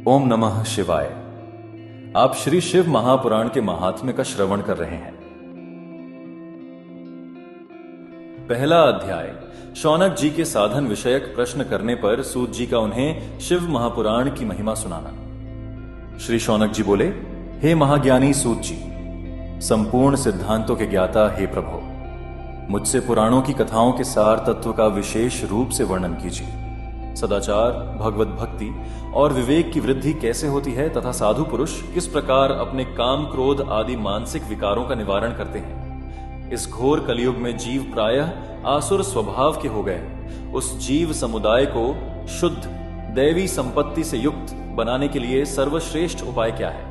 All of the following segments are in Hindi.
ओम नमः शिवाय। आप श्री शिव महापुराण के महात्म्य का श्रवण कर रहे हैं। पहला अध्याय, शौनक जी के साधन विषयक प्रश्न करने पर सूत जी का उन्हें शिव महापुराण की महिमा सुनाना। श्री शौनक जी बोले, हे महाज्ञानी सूत जी, संपूर्ण सिद्धांतों के ज्ञाता हे प्रभु, मुझसे पुराणों की कथाओं के सार तत्व का विशेष रूप से वर्णन कीजिए। सदाचार, भगवत भक्ति और विवेक की वृद्धि कैसे होती है तथा साधु पुरुष किस प्रकार अपने काम, क्रोध आदि मानसिक विकारों का निवारण करते हैं। इस घोर कलयुग में जीव प्रायः आसुर स्वभाव के हो गए। उस जीव समुदाय को शुद्ध दैवी संपत्ति से युक्त बनाने के लिए सर्वश्रेष्ठ उपाय क्या है?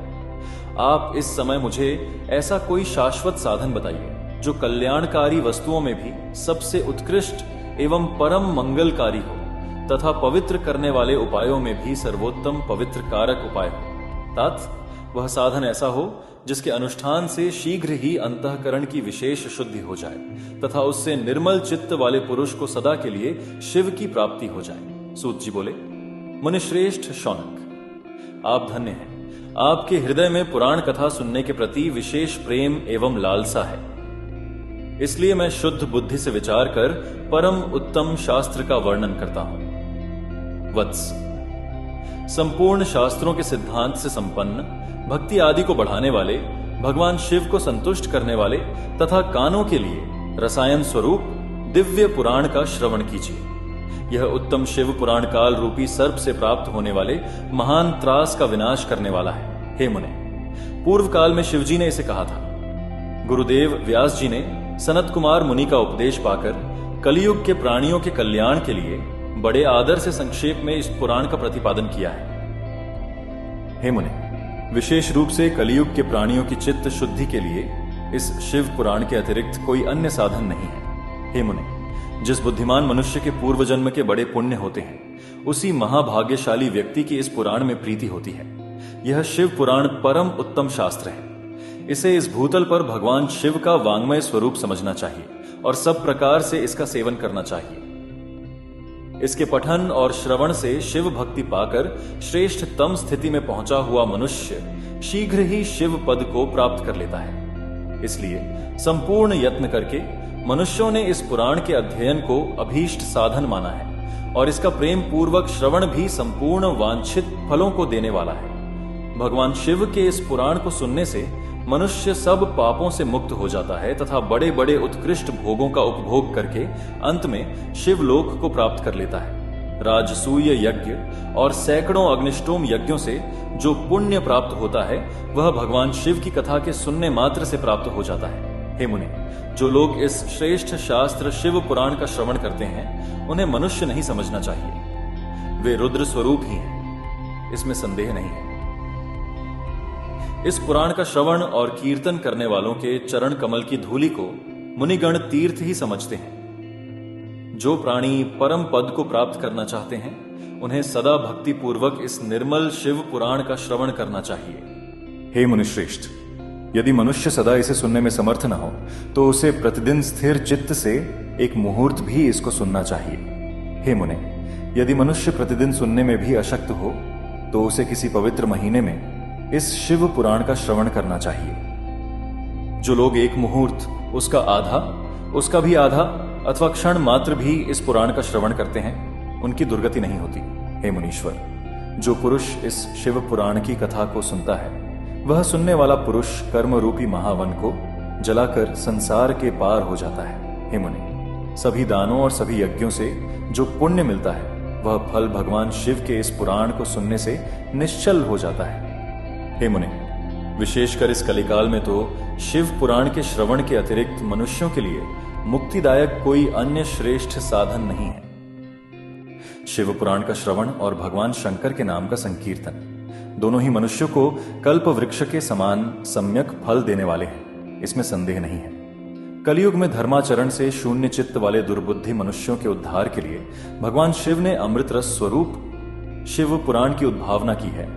आप इस समय मुझे ऐसा कोई शाश्वत साधन बताइए जो कल्याणकारी वस्तुओं में भी सबसे उत्कृष्ट एवं परम मंगलकारी हो तथा पवित्र करने वाले उपायों में भी सर्वोत्तम पवित्र कारक उपाय हो। तात वह साधन ऐसा हो जिसके अनुष्ठान से शीघ्र ही अंतःकरण की विशेष शुद्धि हो जाए तथा उससे निर्मल चित्त वाले पुरुष को सदा के लिए शिव की प्राप्ति हो जाए। सूत जी बोले, मुनिश्रेष्ठ शौनक, आप धन्य हैं। आपके हृदय में पुराण कथा सुनने के प्रति विशेष प्रेम एवं लालसा है। इसलिए मैं शुद्ध बुद्धि से विचार कर परम उत्तम शास्त्र का वर्णन करता हूं। वत्स, संपूर्ण शास्त्रों के सिद्धांत से संपन्न, भक्ति आदि को बढ़ाने वाले, भगवान शिव को संतुष्ट करने वाले तथा कानों के लिए रसायन स्वरूप दिव्य पुराण का श्रवण कीजिए। यह उत्तम शिव पुराण काल रूपी सर्प से प्राप्त होने वाले महान त्रास का विनाश करने वाला है। हे मुने, पूर्व काल में शिवजी ने इसे कहा था। गुरुदेव व्यास जी ने सनत कुमार मुनि का उपदेश पाकर कलयुग के प्राणियों के कल्याण के लिए बड़े आदर से संक्षेप में इस पुराण का प्रतिपादन किया है। हे मुने, विशेष रूप से कलयुग के प्राणियों की चित्त शुद्धि के लिए इस शिव पुराण के अतिरिक्त कोई अन्य साधन नहीं है। हे मुने, जिस बुद्धिमान मनुष्य के पूर्व जन्म के बड़े पुण्य होते हैं, उसी महाभाग्यशाली व्यक्ति की इस पुराण में प्रीति होती है। यह शिव पुराण परम उत्तम शास्त्र है। इसे इस भूतल पर भगवान शिव का वांग्मय स्वरूप समझना चाहिए और सब प्रकार से इसका सेवन करना चाहिए। इसके पठन और श्रवण से शिव भक्ति पाकर श्रेष्ठतम स्थिति में पहुंचा हुआ मनुष्य शीघ्र ही शिव पद को प्राप्त कर लेता है। इसलिए संपूर्ण यत्न करके मनुष्यों ने इस पुराण के अध्ययन को अभीष्ट साधन माना है और इसका प्रेम पूर्वक श्रवण भी संपूर्ण वांछित फलों को देने वाला है। भगवान शिव के इस पुराण को सुनने से मनुष्य सब पापों से मुक्त हो जाता है तथा बड़े बड़े उत्कृष्ट भोगों का उपभोग करके अंत में शिवलोक को प्राप्त कर लेता है। राजसूय यज्ञ और सैकड़ों अग्निष्टोम यज्ञों से जो पुण्य प्राप्त होता है वह भगवान शिव की कथा के सुनने मात्र से प्राप्त हो जाता है। हे मुनि, जो लोग इस श्रेष्ठ शास्त्र शिव पुराण का श्रवण करते हैं उन्हें मनुष्य नहीं समझना चाहिए। वे रुद्र स्वरूप ही हैं, इसमें संदेह नहीं है। इस पुराण का श्रवण और कीर्तन करने वालों के चरण कमल की धूलि को मुनिगण तीर्थ ही समझते हैं। जो प्राणी परम पद को प्राप्त करना चाहते हैं उन्हें सदा भक्ति पूर्वक इस निर्मल शिव पुराण का श्रवण करना चाहिए। हे मुनिश्रेष्ठ, यदि मनुष्य सदा इसे सुनने में समर्थ न हो तो उसे प्रतिदिन स्थिर चित्त से एक मुहूर्त भी इसको सुनना चाहिए। हे मुने, यदि मनुष्य प्रतिदिन सुनने में भी अशक्त हो तो उसे किसी पवित्र महीने में इस शिव पुराण का श्रवण करना चाहिए। जो लोग एक मुहूर्त, उसका आधा, उसका भी आधा अथवा क्षण मात्र भी इस पुराण का श्रवण करते हैं उनकी दुर्गति नहीं होती। हे मुनीश्वर, जो पुरुष इस शिव पुराण की कथा को सुनता है वह सुनने वाला पुरुष कर्म रूपी महावन को जलाकर संसार के पार हो जाता है। हे मुनि, सभी दानों और सभी यज्ञों से जो पुण्य मिलता है वह फल भगवान शिव के इस पुराण को सुनने से निश्चल हो जाता है। हे मुने, विशेषकर इस कलिकाल में तो शिव पुराण के श्रवण के अतिरिक्त मनुष्यों के लिए मुक्तिदायक कोई अन्य श्रेष्ठ साधन नहीं है। शिव पुराण का श्रवण और भगवान शंकर के नाम का संकीर्तन दोनों ही मनुष्यों को कल्प वृक्ष के समान सम्यक फल देने वाले हैं, इसमें संदेह नहीं है। कलयुग में धर्माचरण से शून्य चित्त वाले दुर्बुद्धि मनुष्यों के उद्धार के लिए भगवान शिव ने अमृत रस स्वरूप शिव पुराण की उद्भावना की है।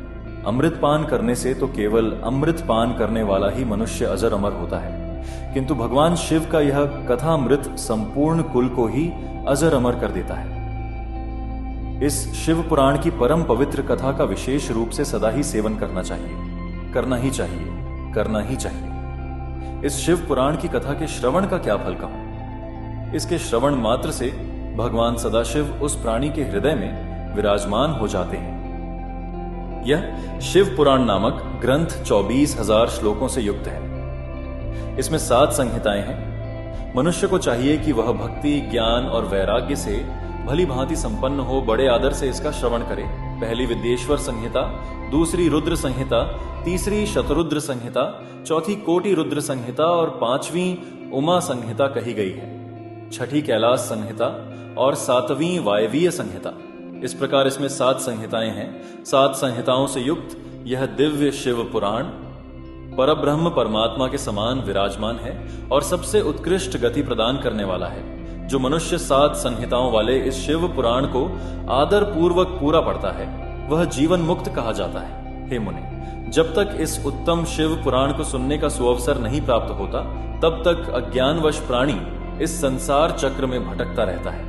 अमृत पान करने से तो केवल अमृत पान करने वाला ही मनुष्य अजर अमर होता है, किंतु भगवान शिव का यह कथामृत संपूर्ण कुल को ही अजर अमर कर देता है। इस शिव पुराण की परम पवित्र कथा का विशेष रूप से सदा ही सेवन करना चाहिए, करना ही चाहिए, करना ही चाहिए। इस शिव पुराण की कथा के श्रवण का क्या फल कहूं? इसके श्रवण मात्र से भगवान सदाशिव उस प्राणी के हृदय में विराजमान हो जाते हैं। यह शिव पुराण नामक ग्रंथ 24,000 श्लोकों से युक्त है। इसमें 7 संहिताएं हैं। मनुष्य को चाहिए कि वह भक्ति, ज्ञान और वैराग्य से भली भांति संपन्न हो बड़े आदर से इसका श्रवण करे। पहली विद्येश्वर संहिता, दूसरी रुद्र संहिता, तीसरी शतरुद्र संहिता, चौथी कोटि रुद्र संहिता और 5वीं उमा संहिता कही गई है। छठी कैलाश संहिता और 7वीं वायवीय संहिता। इस प्रकार इसमें 7 संहिताएं हैं। 7 संहिताओं से युक्त यह दिव्य शिव पुराण परब्रह्म परमात्मा के समान विराजमान है और सबसे उत्कृष्ट गति प्रदान करने वाला है। जो मनुष्य 7 संहिताओं वाले इस शिव पुराण को आदर पूर्वक पूरा पढ़ता है वह जीवन मुक्त कहा जाता है। हे मुनि, जब तक इस उत्तम शिव पुराण को सुनने का सुअवसर नहीं प्राप्त होता तब तक अज्ञानवश प्राणी इस संसार चक्र में भटकता रहता है।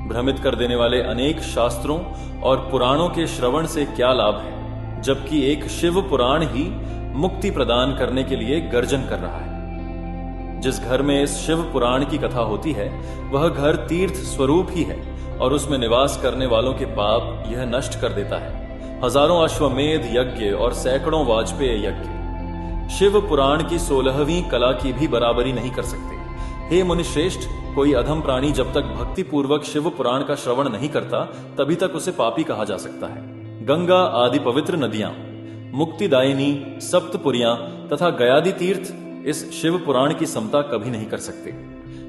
भ्रमित कर देने वाले अनेक शास्त्रों और पुराणों के श्रवण से क्या लाभ है, जबकि एक शिव पुराण ही मुक्ति प्रदान करने के लिए गर्जन कर रहा है। जिस घर में इस शिव पुराण की कथा होती है वह घर तीर्थ स्वरूप ही है और उसमें निवास करने वालों के पाप यह नष्ट कर देता है। हजारों अश्वमेध यज्ञ और सैकड़ों वाजपेय यज्ञ शिव पुराण की 16वीं कला की भी बराबरी नहीं कर सकते। हे मुनिश्रेष्ठ, कोई अधम प्राणी जब तक भक्ति पूर्वक शिव पुराण का श्रवण नहीं करता तभी तक उसे पापी कहा जा सकता है। गंगा आदि पवित्र नदियां, मुक्तिदायिनी सप्तपुरियां तथा गयादि तीर्थ इस शिव पुराण की समता कभी नहीं कर सकते।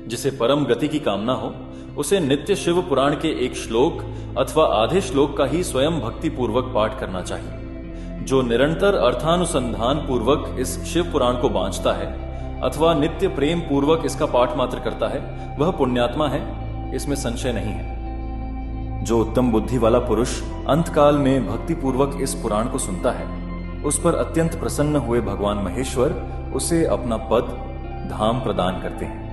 जिसे परम गति की कामना हो उसे नित्य शिव पुराण के एक श्लोक अथवा आधे श्लोक का ही स्वयं भक्ति पूर्वक पाठ करना चाहिए। जो निरंतर अर्थानुसंधान पूर्वक इस शिव पुराण को बांचता है अथवा नित्य प्रेम पूर्वक इसका पाठ मात्र करता है वह पुण्यात्मा है, इसमें संशय नहीं है। जो उत्तम बुद्धि वाला पुरुष अंतकाल में भक्ति पूर्वक इस पुराण को सुनता है उस पर अत्यंत प्रसन्न हुए भगवान महेश्वर उसे अपना पद धाम प्रदान करते हैं।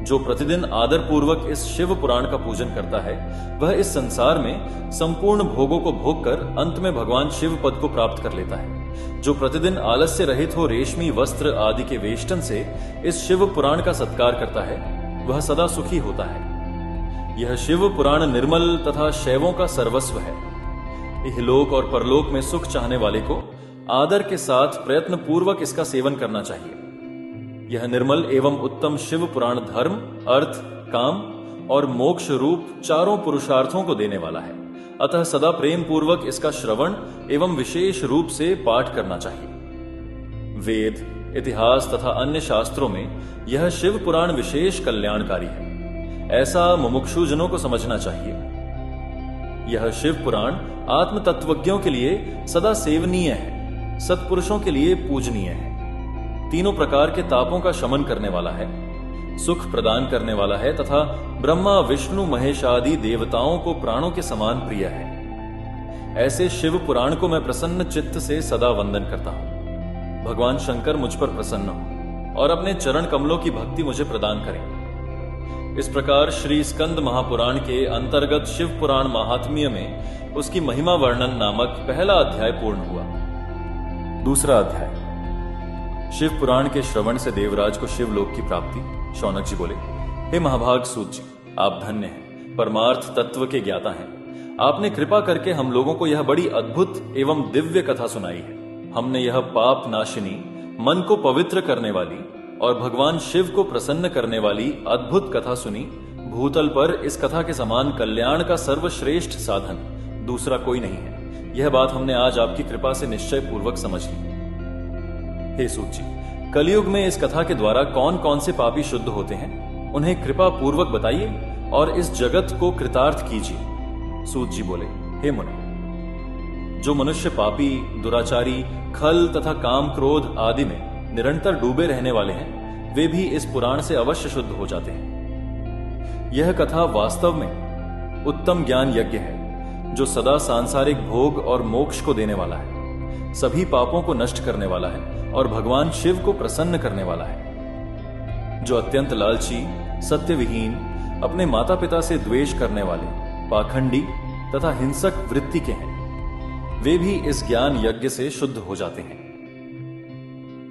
जो प्रतिदिन आदर पूर्वक इस शिव पुराण का पूजन करता है वह इस संसार में संपूर्ण भोगों को भोग कर अंत में भगवान शिव पद को प्राप्त कर लेता है। जो प्रतिदिन आलस्य रहित हो रेशमी वस्त्र आदि के वेष्टन से इस शिव पुराण का सत्कार करता है वह सदा सुखी होता है। यह शिव पुराण निर्मल तथा शैवों का सर्वस्व है। इहलोक और परलोक में सुख चाहने वाले को आदर के साथ प्रयत्न पूर्वक इसका सेवन करना चाहिए। यह निर्मल एवं उत्तम शिव पुराण धर्म, अर्थ, काम और मोक्ष रूप चारों पुरुषार्थों को देने वाला है। अतः सदा प्रेम पूर्वक इसका श्रवण एवं विशेष रूप से पाठ करना चाहिए। वेद, इतिहास तथा अन्य शास्त्रों में यह शिव पुराण विशेष कल्याणकारी है, ऐसा मुमुक्षुजनों को समझना चाहिए। यह शिव पुराण आत्म तत्वज्ञों के लिए सदा सेवनीय है, सत्पुरुषों के लिए पूजनीय है, तीनों प्रकार के तापों का शमन करने वाला है, सुख प्रदान करने वाला है तथा ब्रह्मा विष्णु महेश आदि देवताओं को प्राणों के समान प्रिय है। ऐसे शिव पुराण को मैं प्रसन्न चित्त से सदा वंदन करता हूं। भगवान शंकर मुझ पर प्रसन्न हो और अपने चरण कमलों की भक्ति मुझे प्रदान करें। इस प्रकार श्री स्कंद महापुराण के अंतर्गत शिव पुराण महात्म्य में उसकी महिमा वर्णन नामक पहला अध्याय पूर्ण हुआ। दूसरा अध्याय, शिव पुराण के श्रवण से देवराज को शिवलोक की प्राप्ति। शौनक जी बोले, हे महाभाग सूत जी, आप धन्य हैं, परमार्थ तत्व के ज्ञाता हैं। आपने कृपा करके हम लोगों को यह बड़ी अद्भुत एवं दिव्य कथा सुनाई है। हमने यह पाप नाशिनी, मन को पवित्र करने वाली और भगवान शिव को प्रसन्न करने वाली अद्भुत कथा सुनी। भूतल पर इस कथा के समान कल्याण का सर्वश्रेष्ठ साधन दूसरा कोई नहीं है। यह बात हमने आज आपकी कृपा से निश्चय पूर्वक समझ ली। हे सूत जी, कलयुग में इस कथा के द्वारा कौन कौन से पापी शुद्ध होते हैं उन्हें कृपा पूर्वक बताइए और इस जगत को कृतार्थ कीजिए। सूत जी बोले, हे मुनि, जो मनुष्य पापी, दुराचारी, खल तथा काम क्रोध आदि में निरंतर डूबे रहने वाले हैं वे भी इस पुराण से अवश्य शुद्ध हो जाते हैं। यह कथा वास्तव में उत्तम ज्ञान यज्ञ है जो सदा सांसारिक भोग और मोक्ष को देने वाला है, सभी पापों को नष्ट करने वाला है और भगवान शिव को प्रसन्न करने वाला है। जो अत्यंत लालची, सत्यविहीन, अपने माता पिता से द्वेष करने वाले, पाखंडी तथा हिंसक वृत्ति के हैं, वे भी इस ज्ञान यज्ञ से शुद्ध हो जाते हैं।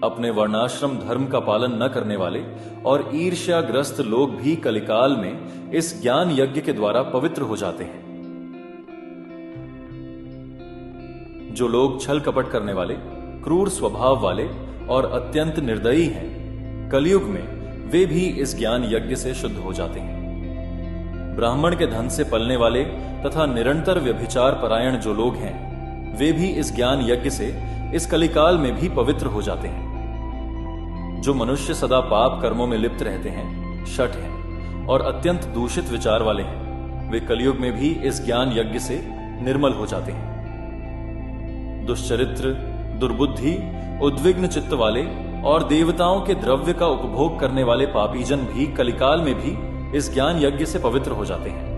अपने वर्णाश्रम धर्म का पालन न करने वाले और ईर्ष्याग्रस्त लोग भी कलिकाल में इस ज्ञान यज्ञ के द्वारा पवित्र हो जाते हैं। जो लोग छल कपट करने वाले, क्रूर स्वभाव वाले और अत्यंत निर्दयी हैं, कलयुग में वे भी इस ज्ञान यज्ञ से शुद्ध हो जाते हैं। ब्राह्मण के धन से पलने वाले तथा निरंतर व्यभिचार परायण जो लोग हैं, वे भी इस ज्ञान यज्ञ से इस कलिकाल में भी पवित्र हो जाते हैं। जो मनुष्य सदा पाप कर्मों में लिप्त रहते हैं, शठ हैं और अत्यंत दूषित विचार वाले हैं, वे कलयुग में भी इस ज्ञान यज्ञ से निर्मल हो जाते हैं। दुष्चरित्र, दुर्बुद्धि, उद्विग्न चित्त वाले और देवताओं के द्रव्य का उपभोग करने वाले पापीजन भी कलिकाल में भी इस ज्ञान यज्ञ से पवित्र हो जाते हैं।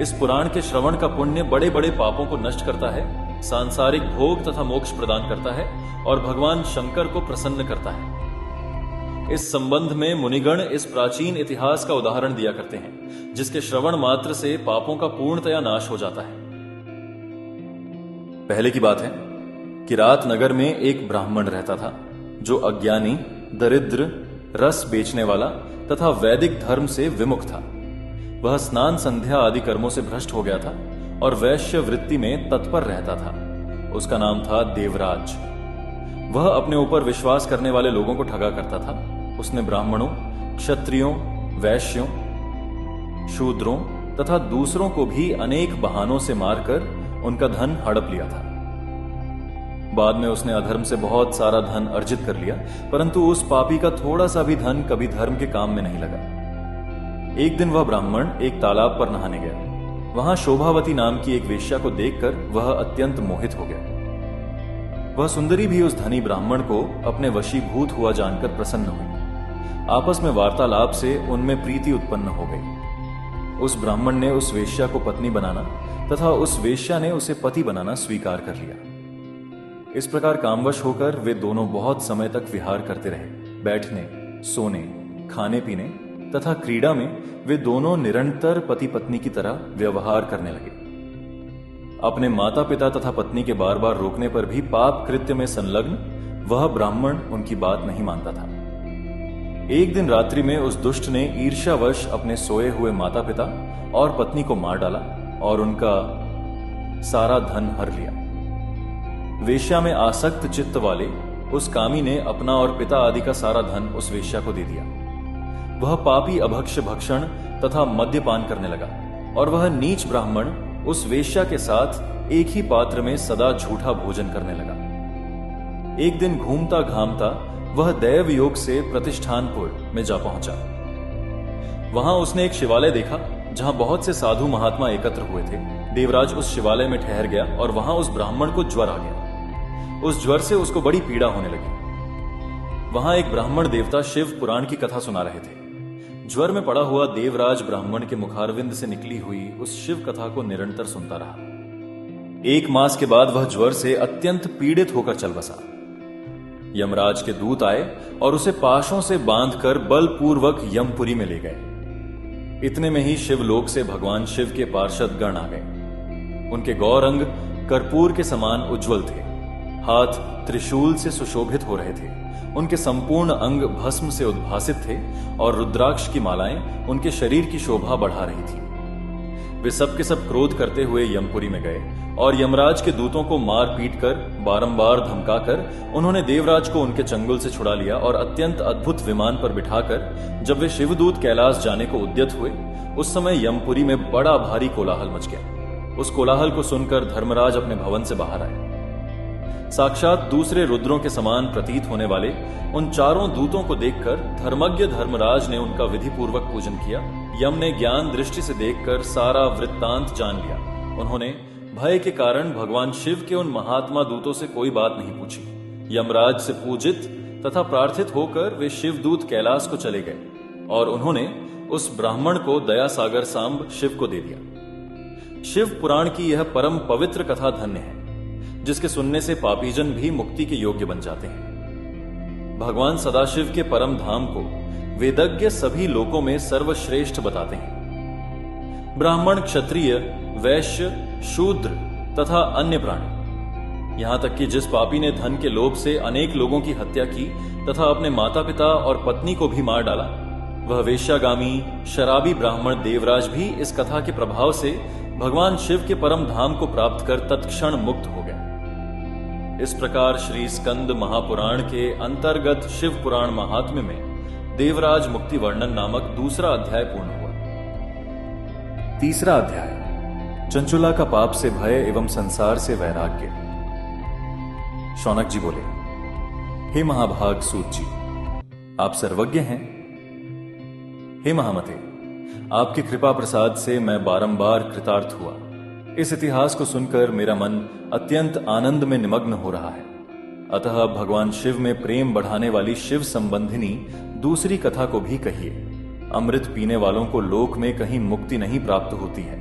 इस पुराण के श्रवण का पुण्य बड़े बड़े पापों को नष्ट करता है, सांसारिक भोग तथा मोक्ष प्रदान करता है और भगवान शंकर को प्रसन्न करता है। इस संबंध में मुनिगण इस प्राचीन इतिहास का उदाहरण दिया करते हैं, जिसके श्रवण मात्र से पापों का पूर्णतया नाश हो जाता है। पहले की बात है कि रात नगर में एक ब्राह्मण रहता था, जो अज्ञानी, दरिद्र, रस बेचने वाला तथा वैदिक धर्म से विमुख था। वह स्नान संध्या आदि कर्मों से भ्रष्ट हो गया था और वैश्य वृत्ति में तत्पर रहता था। उसका नाम था देवराज। वह अपने ऊपर विश्वास करने वाले लोगों को ठगा करता था। उसने ब्राह्मणों, क्षत्रियों, वैश्यों, शूद्रों तथा दूसरों को भी अनेक बहानों से मारकर उनका धन हड़प लिया था। बाद में उसने अधर्म से बहुत सारा धन अर्जित कर लिया, परंतु उस पापी का थोड़ा सा भी धन कभी धर्म के काम में नहीं लगा। एक दिन वह ब्राह्मण एक तालाब पर नहाने गया। वहां शोभावती नाम की एक वेश्या को देखकर वह अत्यंत मोहित हो गया। वह सुंदरी भी उस धनी ब्राह्मण को अपने वशीभूत हुआ जानकर प्रसन्न हुई। आपस में वार्तालाप से उनमें प्रीति उत्पन्न हो गई। उस ब्राह्मण ने उस वेश्या को पत्नी बनाना तथा उस वेश्या ने उसे पति बनाना स्वीकार कर लिया। इस प्रकार कामवश होकर वे दोनों बहुत समय तक विहार करते रहे। बैठने, सोने, खाने पीने तथा क्रीड़ा में वे दोनों निरंतर पति पत्नी की तरह व्यवहार करने लगे। अपने माता पिता तथा पत्नी के बार बार रोकने पर भी पाप कृत्य में संलग्न वह ब्राह्मण उनकी बात नहीं मानता था। एक दिन रात्रि में उस दुष्ट ने ईर्ष्यावश अपने सोए हुए माता पिता और पत्नी को मार डाला और उनका सारा धन हर लिया। वेश्या में आसक्त चित्त वाले उस कामी ने अपना और पिता आदि का सारा धन उस वेश्या को दे दिया। वह पापी अभक्ष्य भक्षण तथा मद्यपान करने लगा और वह नीच ब्राह्मण उस वेश्या के साथ एक ही पात्र में सदा झूठा भोजन करने लगा। एक दिन घूमता घामता वह दैव योग से प्रतिष्ठानपुर में जा पहुंचा। वहां उसने एक शिवालय देखा जहां बहुत से साधु महात्मा एकत्र हुए थे। देवराज उस शिवालय में ठहर गया और वहां उस ब्राह्मण को ज्वर आ गया। उस ज्वर से उसको बड़ी पीड़ा होने लगी। वहां एक ब्राह्मण देवता शिव पुराण की कथा सुना रहे थे। ज्वर में पड़ा हुआ देवराज ब्राह्मण के मुखारविंद से निकली हुई उस शिव कथा को निरंतर सुनता रहा। एक मास के बाद वह ज्वर से अत्यंत पीड़ित होकर चल बसा। यमराज के दूत आए और उसे पाशों से बांधकर बलपूर्वक यमपुरी में ले गए। इतने में ही शिवलोक से भगवान शिव के पार्षद गण आ गए। उनके गौरंग कर्पूर के समान उज्जवल थे। हाथ त्रिशूल से सुशोभित हो रहे थे। उनके संपूर्ण अंग भस्म से उद्भासित थे और रुद्राक्ष की मालाएं उनके शरीर की शोभा बढ़ा रही थी। वे सब के सब क्रोध करते हुए यमपुरी में गए और यमराज के दूतों को मार पीट कर बारंबार धमकाकर उन्होंने देवराज को उनके चंगुल से छुड़ा लिया और अत्यंत अद्भुत विमान पर बिठाकर जब वे शिवदूत कैलाश जाने को उद्यत हुए, उस समय यमपुरी में बड़ा भारी कोलाहल मच गया। उस कोलाहल को सुनकर धर्मराज अपने भवन से बाहर आए। साक्षात दूसरे रुद्रों के समान प्रतीत होने वाले उन चारों दूतों को देखकर धर्मज्ञ धर्मराज ने उनका विधि पूर्वक पूजन किया। यम ने ज्ञान दृष्टि से देखकर सारा वृत्तांत जान लिया। उन्होंने भय के कारण भगवान शिव के उन महात्मा दूतों से कोई बात नहीं पूछी। यमराज से पूजित तथा प्रार्थित होकर वे शिवदूत कैलाश को चले गए और उन्होंने उस ब्राह्मण को दया सागर सांब शिव को दे दिया। शिव पुराण की यह परम पवित्र कथा धन्य है, जिसके सुनने से पापीजन भी मुक्ति के योग्य बन जाते हैं। भगवान सदाशिव के परम धाम को वेदज्ञ सभी लोकों में सर्वश्रेष्ठ बताते हैं। ब्राह्मण, क्षत्रिय, वैश्य, शूद्र तथा अन्य प्राणी, यहां तक कि जिस पापी ने धन के लोभ से अनेक लोगों की हत्या की तथा अपने माता पिता और पत्नी को भी मार डाला, वह वेश्यागामी शराबी ब्राह्मण देवराज भी इस कथा के प्रभाव से भगवान शिव के परम धाम को प्राप्त कर तत्क्षण मुक्त हो गया। इस प्रकार श्री स्कंद महापुराण के अंतर्गत शिव पुराण महात्म्य में देवराज मुक्ति वर्णन नामक दूसरा अध्याय पूर्ण हुआ। तीसरा अध्याय, चंचुला का पाप से भय एवं संसार से वैराग्य। शौनक जी बोले, हे महाभाग सूत जी, आप सर्वज्ञ हैं। हे महामते, आपकी कृपा प्रसाद से मैं बारंबार कृतार्थ हुआ। इस इतिहास को सुनकर मेरा मन अत्यंत आनंद में निमग्न हो रहा है। अतः भगवान शिव में प्रेम बढ़ाने वाली शिव संबंधिनी दूसरी कथा को भी कहिए। अमृत पीने वालों को लोक में कहीं मुक्ति नहीं प्राप्त होती है,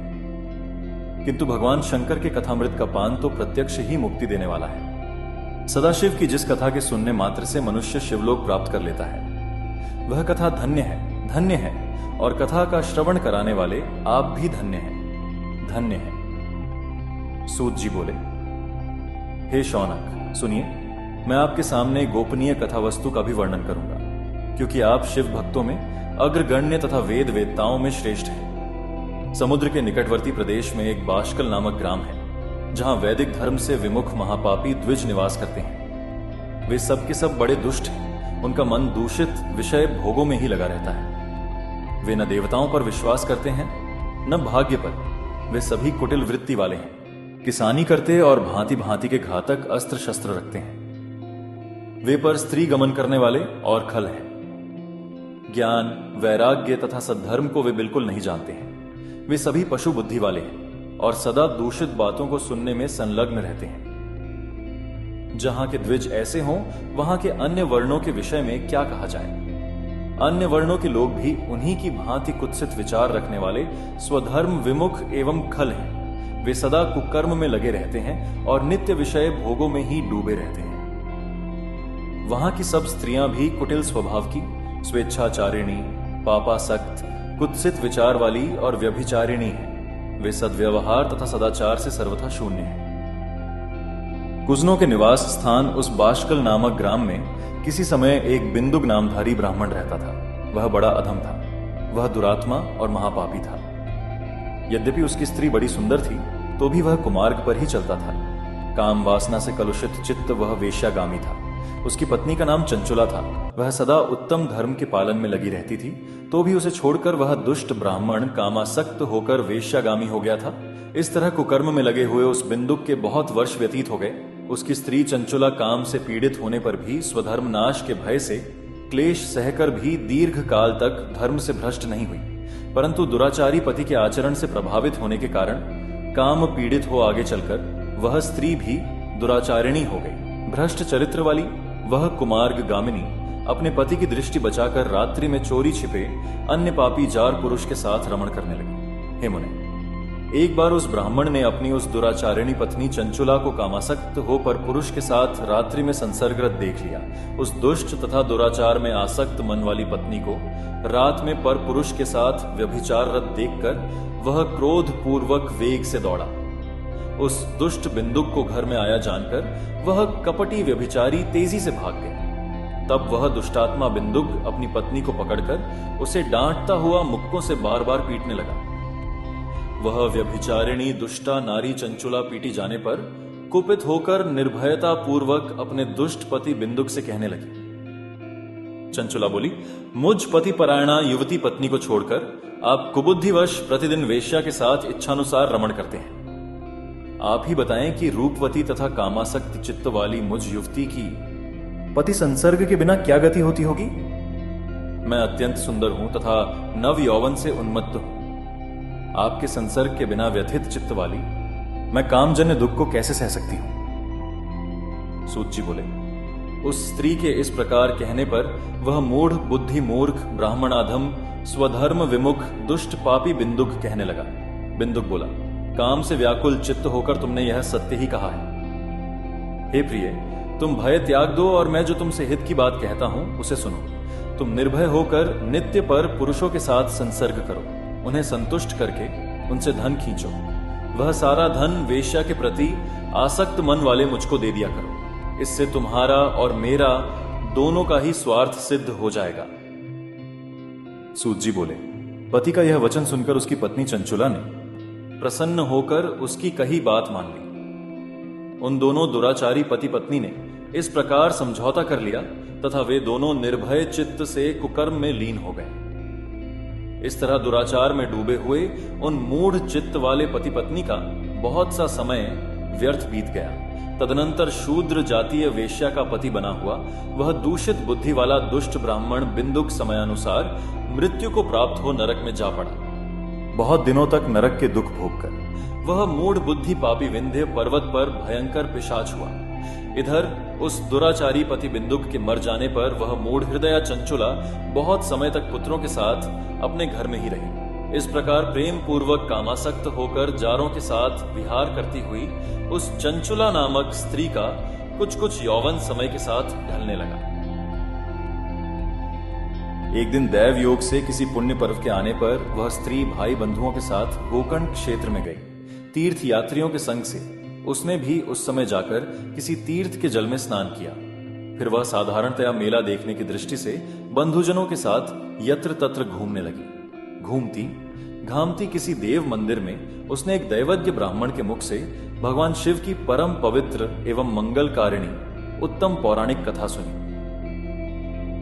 किंतु भगवान शंकर के कथामृत का पान तो प्रत्यक्ष ही मुक्ति देने वाला है। सदाशिव की जिस कथा के सुनने मात्र से मनुष्य शिवलोक प्राप्त कर लेता है, वह कथा धन्य है, धन्य है। और कथा का श्रवण कराने वाले आप भी धन्य हैं, धन्य हैं। सूत जी बोले, हे शौनक, सुनिए, मैं आपके सामने गोपनीय कथा वस्तु का भी वर्णन करूंगा, क्योंकि आप शिव भक्तों में अग्रगण्य तथा वेद वेदताओं में श्रेष्ठ हैं। समुद्र के निकटवर्ती प्रदेश में एक बाष्कल नामक ग्राम है, जहां वैदिक धर्म से विमुख महापापी द्विज निवास करते हैं। वे सब के सब बड़े दुष्ट हैं। उनका मन दूषित विषय भोगों में ही लगा रहता है। वे न देवताओं पर विश्वास करते हैं, न भाग्य पर। वे सभी कुटिल वृत्ति वाले हैं, किसानी करते और भांति भांति के घातक अस्त्र शस्त्र रखते हैं। वे पर स्त्री गमन करने वाले और खल हैं। ज्ञान, वैराग्य तथा सद्धर्म को वे बिल्कुल नहीं जानते हैं। वे सभी पशु बुद्धि वाले हैं और सदा दूषित बातों को सुनने में संलग्न रहते हैं। जहां के द्विज ऐसे हों, वहां के अन्य वर्णों के विषय में क्या कहा जाए। अन्य वर्णों के लोग भी उन्हीं की भांति कुत्सित विचार रखने वाले स्वधर्म विमुख एवं खल हैं। वे सदा कुकर्म में लगे रहते हैं और नित्य विषय भोगों में ही डूबे रहते हैं। वहां की सब स्त्रियां भी कुटिल स्वभाव की, स्वेच्छाचारिणी, पापासक्त, कुत्सित विचार वाली और व्यभिचारिणी हैं। वे सद्व्यवहार तथा सदाचार से सर्वथा शून्य हैं। कुजनों के निवास स्थान उस बाष्कल नामक ग्राम में किसी समय एक बिंदुक नामधारी ब्राह्मण रहता था। वह बड़ा अधम था। वह दुरात्मा और महापापी था। यद्यपि उसकी स्त्री बड़ी सुंदर थी, तो भी वह कुमार्ग पर ही चलता था। काम वासना से कलुषित चित्त वह वेश्यागामी था। उसकी पत्नी का नाम चंचुला था। वह सदा उत्तम धर्म के पालन में लगी रहती थी, तो भी उसे छोड़कर वह दुष्ट ब्राह्मण कामासक्त होकर वेश्यागामी हो गया था। इस तरह कुकर्म में लगे हुए उस बिंदुक के बहुत वर्ष व्यतीत हो गए। उसकी स्त्री चंचुला काम से पीड़ित होने पर भी स्वधर्म नाश के भय से क्लेश सहकर भी दीर्घ काल तक धर्म से भ्रष्ट नहीं हुई, परंतु दुराचारी पति के आचरण से प्रभावित होने के कारण काम पीड़ित हो आगे चलकर वह स्त्री भी दुराचारिणी हो गई। भ्रष्ट चरित्र वाली वह कुमार्ग गामिनी अपने पति की दृष्टि बचाकर रात्रि में चोरी छिपे अन्य पापी जार पुरुष के साथ रमण करने लगी। हे मुने, एक बार उस ब्राह्मण ने अपनी उस दुराचारिणी पत्नी चंचुला को कामासक्त हो पर पुरुष के साथ रात्रि में संसर्गरत देख लिया। उस दुष्ट तथा दुराचार में आसक्त मन वाली पत्नी को रात में पर पुरुष के साथ व्यभिचाररत देखकर वह क्रोध पूर्वक वेग से दौड़ा। उस दुष्ट बिंदुक को घर में आया जानकर वह कपटी व्यभिचारी तेजी से भाग गया। तब वह दुष्टात्मा बिंदुक अपनी पत्नी को पकड़कर उसे डांटता हुआ मुक्कों से बार बार पीटने लगा। वह व्यभिचारिणी दुष्टा नारी चंचुला पीटी जाने पर कुपित होकर निर्भयता पूर्वक अपने दुष्ट पति बिंदुक से कहने लगी। चंचुला बोली, मुझ पति परायणा युवती पत्नी को छोड़कर आप कुबुद्धिवश प्रतिदिन वेश्या के साथ इच्छानुसार रमण करते हैं। आप ही बताएं कि रूपवती तथा कामासक्त चित्त वाली मुझ युवती की पति संसर्ग के बिना क्या गति होती होगी। मैं अत्यंत सुंदर हूं तथा नव यौवन से उन्मत्त हूं। आपके संसर्ग के बिना व्यथित चित्त वाली मैं कामजन्य दुख को कैसे सह सकती हूं। सूत जी बोले, उस स्त्री के इस प्रकार कहने पर वह मूढ़ बुद्धि मूर्ख ब्राह्मणाधम स्वधर्म विमुख दुष्ट पापी बिंदुक कहने लगा। बिंदुक बोला, काम से व्याकुल चित्त होकर तुमने यह सत्य ही कहा है। हे प्रिय, तुम भय त्याग दो और मैं जो तुमसे हित की बात कहता हूं उसे सुनो। तुम निर्भय होकर नित्य पर पुरुषों के साथ संसर्ग करो, उन्हें संतुष्ट करके उनसे धन खींचो। वह सारा धन वेश्या के प्रति आसक्त मन वाले मुझको दे दिया करो। इससे तुम्हारा और मेरा दोनों का ही स्वार्थ सिद्ध हो जाएगा। सूत जी बोले, पति का यह वचन सुनकर उसकी पत्नी चंचुला ने प्रसन्न होकर उसकी कही बात मान ली। उन दोनों दुराचारी पति पत्नी ने इस प्रकार समझौता कर लिया तथा वे दोनों निर्भय चित्त से कुकर्म में लीन हो गए। इस तरह दुराचार में डूबे हुए उन मूढ़ चित्त वाले पति पत्नी का बहुत सा समय व्यर्थ बीत गया। तदनंतर शूद्र जातीय वेश्या का पति बना हुआ वह दूषित बुद्धि वाला दुष्ट ब्राह्मण बिंदुक समयानुसार मृत्यु को प्राप्त हो नरक में जा पड़ा। बहुत दिनों तक नरक के दुख भोगकर वह मूढ़ बुद्धि पापी विंध्य पर्वत पर भयंकर पिशाच हुआ। इधर उस दुराचारी पति बिंदुक के मर जाने पर वह मूढ़ हृदया चंचुला बहुत समय तक पुत्रों के साथ अपने घर में ही रही। इस प्रकार प्रेम पूर्वक कामासक्त होकर जारों के साथ विहार करती हुई उस चंचुला नामक स्त्री का कुछ यौवन समय के साथ ढलने लगा। एक दिन दैव योग से किसी पुण्य पर्व के आने पर वह स्त्री भाई बंधुओं के साथ गोकर्ण क्षेत्र में गई। तीर्थ यात्रियों के संग से उसने भी उस समय जाकर किसी तीर्थ के जल में स्नान किया। फिर वह साधारणतया मेला देखने की दृष्टि से बंधुजनों के साथ यत्र तत्र घूमने लगी। घूमती घामती किसी देव मंदिर में उसने एक दैवज्ञ ब्राह्मण के मुख से भगवान शिव की परम पवित्र एवं मंगलकारिणी उत्तम पौराणिक कथा सुनी।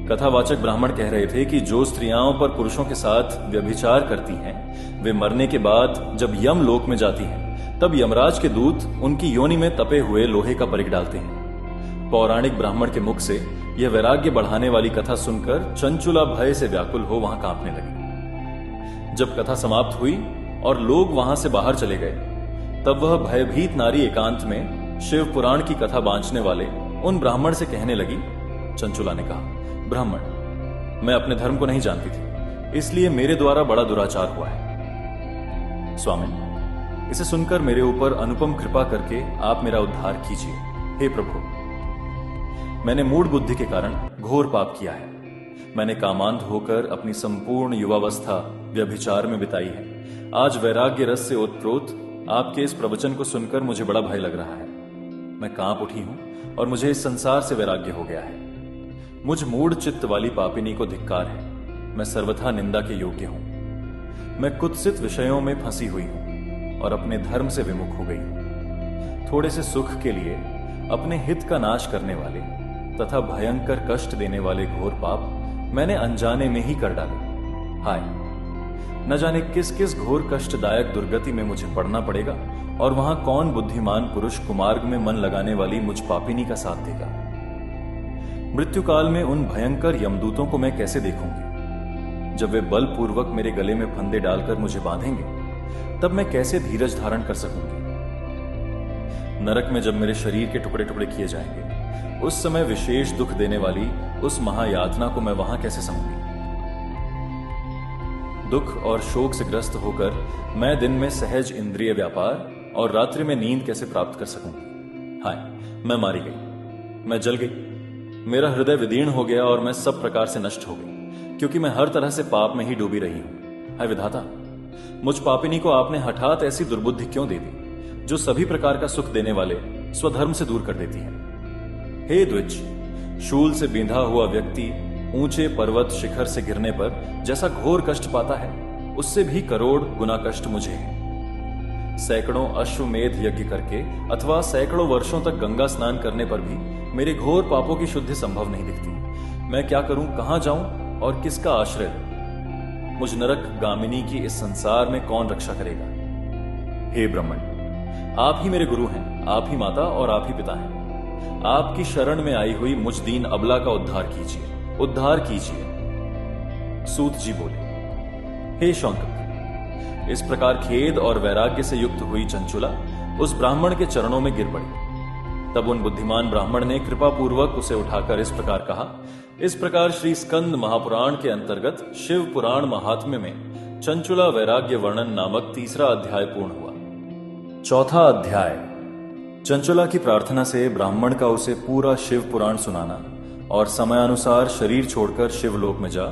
कथावाचक ब्राह्मण कह रहे थे कि जो स्त्रियां पर पुरुषों के साथ व्यभिचार करती हैं, वे मरने के बाद जब यम लोक में जाती हैं, तब यमराज के दूत उनकी योनि में तपे हुए लोहे का परिक डालते हैं। पौराणिक ब्राह्मण के मुख से यह वैराग्य बढ़ाने वाली कथा सुनकर चंचुला भय से व्याकुल हो वहां कांपने लगी। जब कथा समाप्त हुई और लोग वहां से बाहर चले गए, तब वह भयभीत नारी एकांत में शिव पुराण की कथा बांचने वाले उन ब्राह्मण से कहने लगी। चंचुला ने कहा, ब्राह्मण, मैं अपने धर्म को नहीं जानती थी, इसलिए मेरे द्वारा बड़ा दुराचार हुआ है। स्वामी, इसे सुनकर मेरे ऊपर अनुपम कृपा करके आप मेरा उद्धार कीजिए। हे प्रभु, मैंने मूढ़ बुद्धि के कारण घोर पाप किया है। मैंने कामांध होकर अपनी संपूर्ण युवावस्था व्यभिचार में बिताई है। आज वैराग्य रस से ओतप्रोत आपके इस प्रवचन को सुनकर मुझे बड़ा भय लग रहा है। मैं कांप उठी हूं और मुझे इस संसार से वैराग्य हो गया है। मुझ मूढ़ चित्त वाली पापिनी को धिक्कार है। मैं सर्वथा निंदा के योग्य हूं। मैं कुत्सित विषयों में फंसी हुई हूं और अपने धर्म से विमुख हो गई हूं। थोड़े से सुख के लिए अपने हित का नाश करने वाले तथा भयंकर कष्ट देने वाले घोर पाप मैंने अनजाने में ही कर डाले। हाय, न जाने किस किस घोर कष्टदायक दुर्गति में मुझे पड़ना पड़ेगा और वहां कौन बुद्धिमान पुरुष कुमार्ग में मन लगाने वाली मुझ पापिनी का साथ देगा। मृत्यु काल में उन भयंकर यमदूतों को मैं कैसे देखूंगी। जब वे बलपूर्वक मेरे गले में फंदे डालकर मुझे बांधेंगे, तब मैं कैसे धीरज धारण कर सकूंगी। नरक में जब मेरे शरीर के टुकड़े टुकड़े किए जाएंगे, उस समय विशेष दुख देने वाली उस महायातना को मैं वहां कैसे सहूंगी। दुख और शोक से ग्रस्त होकर मैं दिन में सहज इंद्रिय व्यापार और रात्रि में नींद कैसे प्राप्त कर सकूंगी। हाय, मैं मारी गई, मैं जल गई, मेरा हृदय विदीर्ण हो गया और मैं सब प्रकार से नष्ट हो गई, क्योंकि मैं हर तरह से पाप में ही डूबी रही हूं। हाय विधाता, मुझ पापिनी को आपने हठात ऐसी दुर्बुद्धि क्यों दे दी, जो सभी प्रकार का सुख देने वाले स्वधर्म से दूर कर देती है। हे द्विज, शूल से बिंधा हुआ व्यक्ति ऊंचे पर्वत शिखर से गिरने पर जैसा घोर कष्ट पाता है, उससे भी करोड़ गुना कष्ट मुझे है। सैकड़ों अश्वमेध यज्ञ करके अथवा सैकड़ों वर्षों तक गंगा स्नान करने पर भी मेरे घोर पापों की शुद्धि संभव नहीं दिखती। मैं क्या करूं, कहां जाऊं और किसका आश्रय लूं। मुझ नरक गामिनी की इस संसार में कौन रक्षा करेगा। हे ब्राह्मण, आप ही मेरे गुरु हैं, आप ही माता और आप ही पिता हैं। आपकी शरण में आई हुई मुझ दीन अबला का उद्धार कीजिए, उद्धार कीजिए। सूत जी बोले, हे शौनक, इस प्रकार खेद और वैराग्य से युक्त हुई चंचुला उस ब्राह्मण के चरणों में गिर पड़ी। तब उन बुद्धिमान ब्राह्मण ने कृपा पूर्वक उसे उठाकर इस प्रकार कहा। इस प्रकार श्री स्कंद महापुराण के अंतर्गत शिव पुराण महात्म्य में चंचुला वैराग्य वर्णन नामक तीसरा अध्याय पूर्ण हुआ। चौथा अध्याय। चंचुला की प्रार्थना से ब्राह्मण का उसे पूरा शिव पुराण सुनाना और समयानुसार शरीर छोड़कर शिवलोक में जा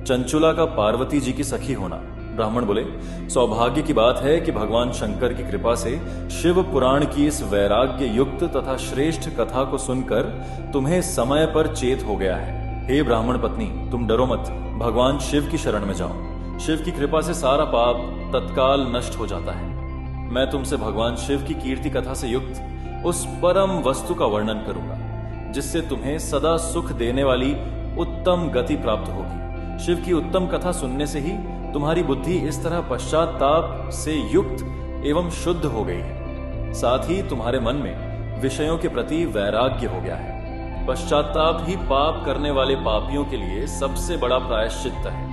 चंचुला का पार्वती जी की सखी होना। ब्राह्मण बोले, सौभाग्य की बात है कि भगवान शंकर की कृपा से शिव पुराण की इस वैराग्य युक्त तथा श्रेष्ठ कथा को सुनकर तुम्हें समय पर चेत हो गया है। हे ब्राह्मण पत्नी, तुम डरो मत, भगवान शिव की शरण में जाओ। शिव की कृपा से सारा पाप तत्काल नष्ट हो जाता है। मैं तुमसे भगवान शिव की कीर्ति कथा से युक्त उस परम वस्तु का वर्णन करूंगा जिससे तुम्हें सदा सुख देने वाली उत्तम गति प्राप्त होगी। शिव की उत्तम कथा सुनने से ही तुम्हारी बुद्धि इस तरह पश्चाताप से युक्त एवं शुद्ध हो गई है, साथ ही तुम्हारे मन में विषयों के प्रति वैराग्य हो गया है। पश्चाताप ही पाप करने वाले पापियों के लिए सबसे बड़ा प्रायश्चित्त है।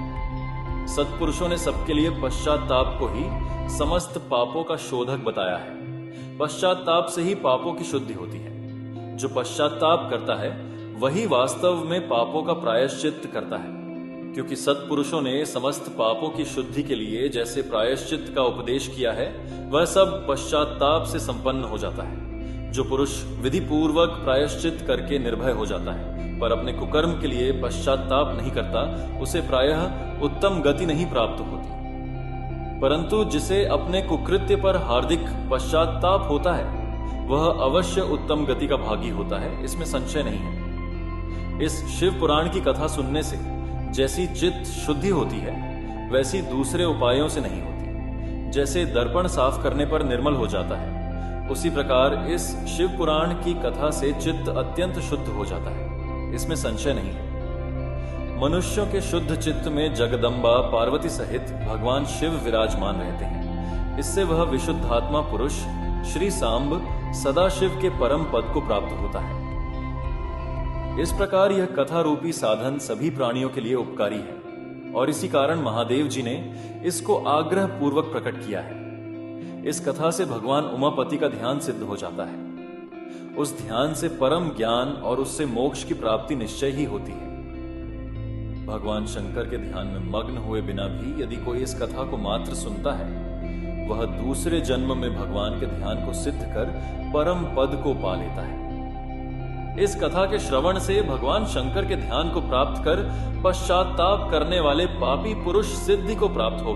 सत्पुरुषों ने सबके लिए पश्चाताप को ही समस्त पापों का शोधक बताया है। पश्चाताप से ही पापों की शुद्धि होती है। जो पश्चाताप करता है वही वास्तव में पापों का प्रायश्चित्त करता है, क्योंकि सत्पुरुषों ने समस्त पापों की शुद्धि के लिए जैसे प्रायश्चित्त का उपदेश किया है वह सब पश्चाताप से संपन्न हो जाता है। जो पुरुष विधि पूर्वक प्रायश्चित करके निर्भय हो जाता है पर अपने कुकर्म के लिए पश्चाताप नहीं करता, उसे प्रायः उत्तम गति नहीं प्राप्त होती। परंतु जिसे अपने कुकृत्य पर हार्दिक पश्चाताप होता है वह अवश्य उत्तम गति का भागी होता है, इसमें संशय नहीं है। इस शिव पुराण की कथा सुनने से जैसी चित्त शुद्धि होती है वैसी दूसरे उपायों से नहीं होती। जैसे दर्पण साफ करने पर निर्मल हो जाता है, उसी प्रकार इस शिव पुराण की कथा से चित्त अत्यंत शुद्ध हो जाता है, इसमें संशय नहीं है। मनुष्यों के शुद्ध चित्त में जगदम्बा पार्वती सहित भगवान शिव विराजमान रहते हैं। इससे वह विशुद्धात्मा पुरुष श्री सांब सदाशिव के परम पद को प्राप्त होता है। इस प्रकार यह कथा रूपी साधन सभी प्राणियों के लिए उपकारी है और इसी कारण महादेव जी ने इसको आग्रह पूर्वक प्रकट किया है। इस कथा से भगवान उमापति का ध्यान सिद्ध हो जाता है। उस ध्यान से परम ज्ञान और उससे मोक्ष की प्राप्ति निश्चय ही होती है। भगवान शंकर के ध्यान में मग्न हुए बिना भी यदि कोई इस कथा को मात्र सुनता है वह दूसरे जन्म में भगवान के ध्यान को सिद्ध कर परम पद को पा लेता है। इस कथा के श्रवण से भगवान शंकर के ध्यान को प्राप्त कर पश्चाताप करने वाले पापी पुरुष सिद्धि को प्राप्त हो।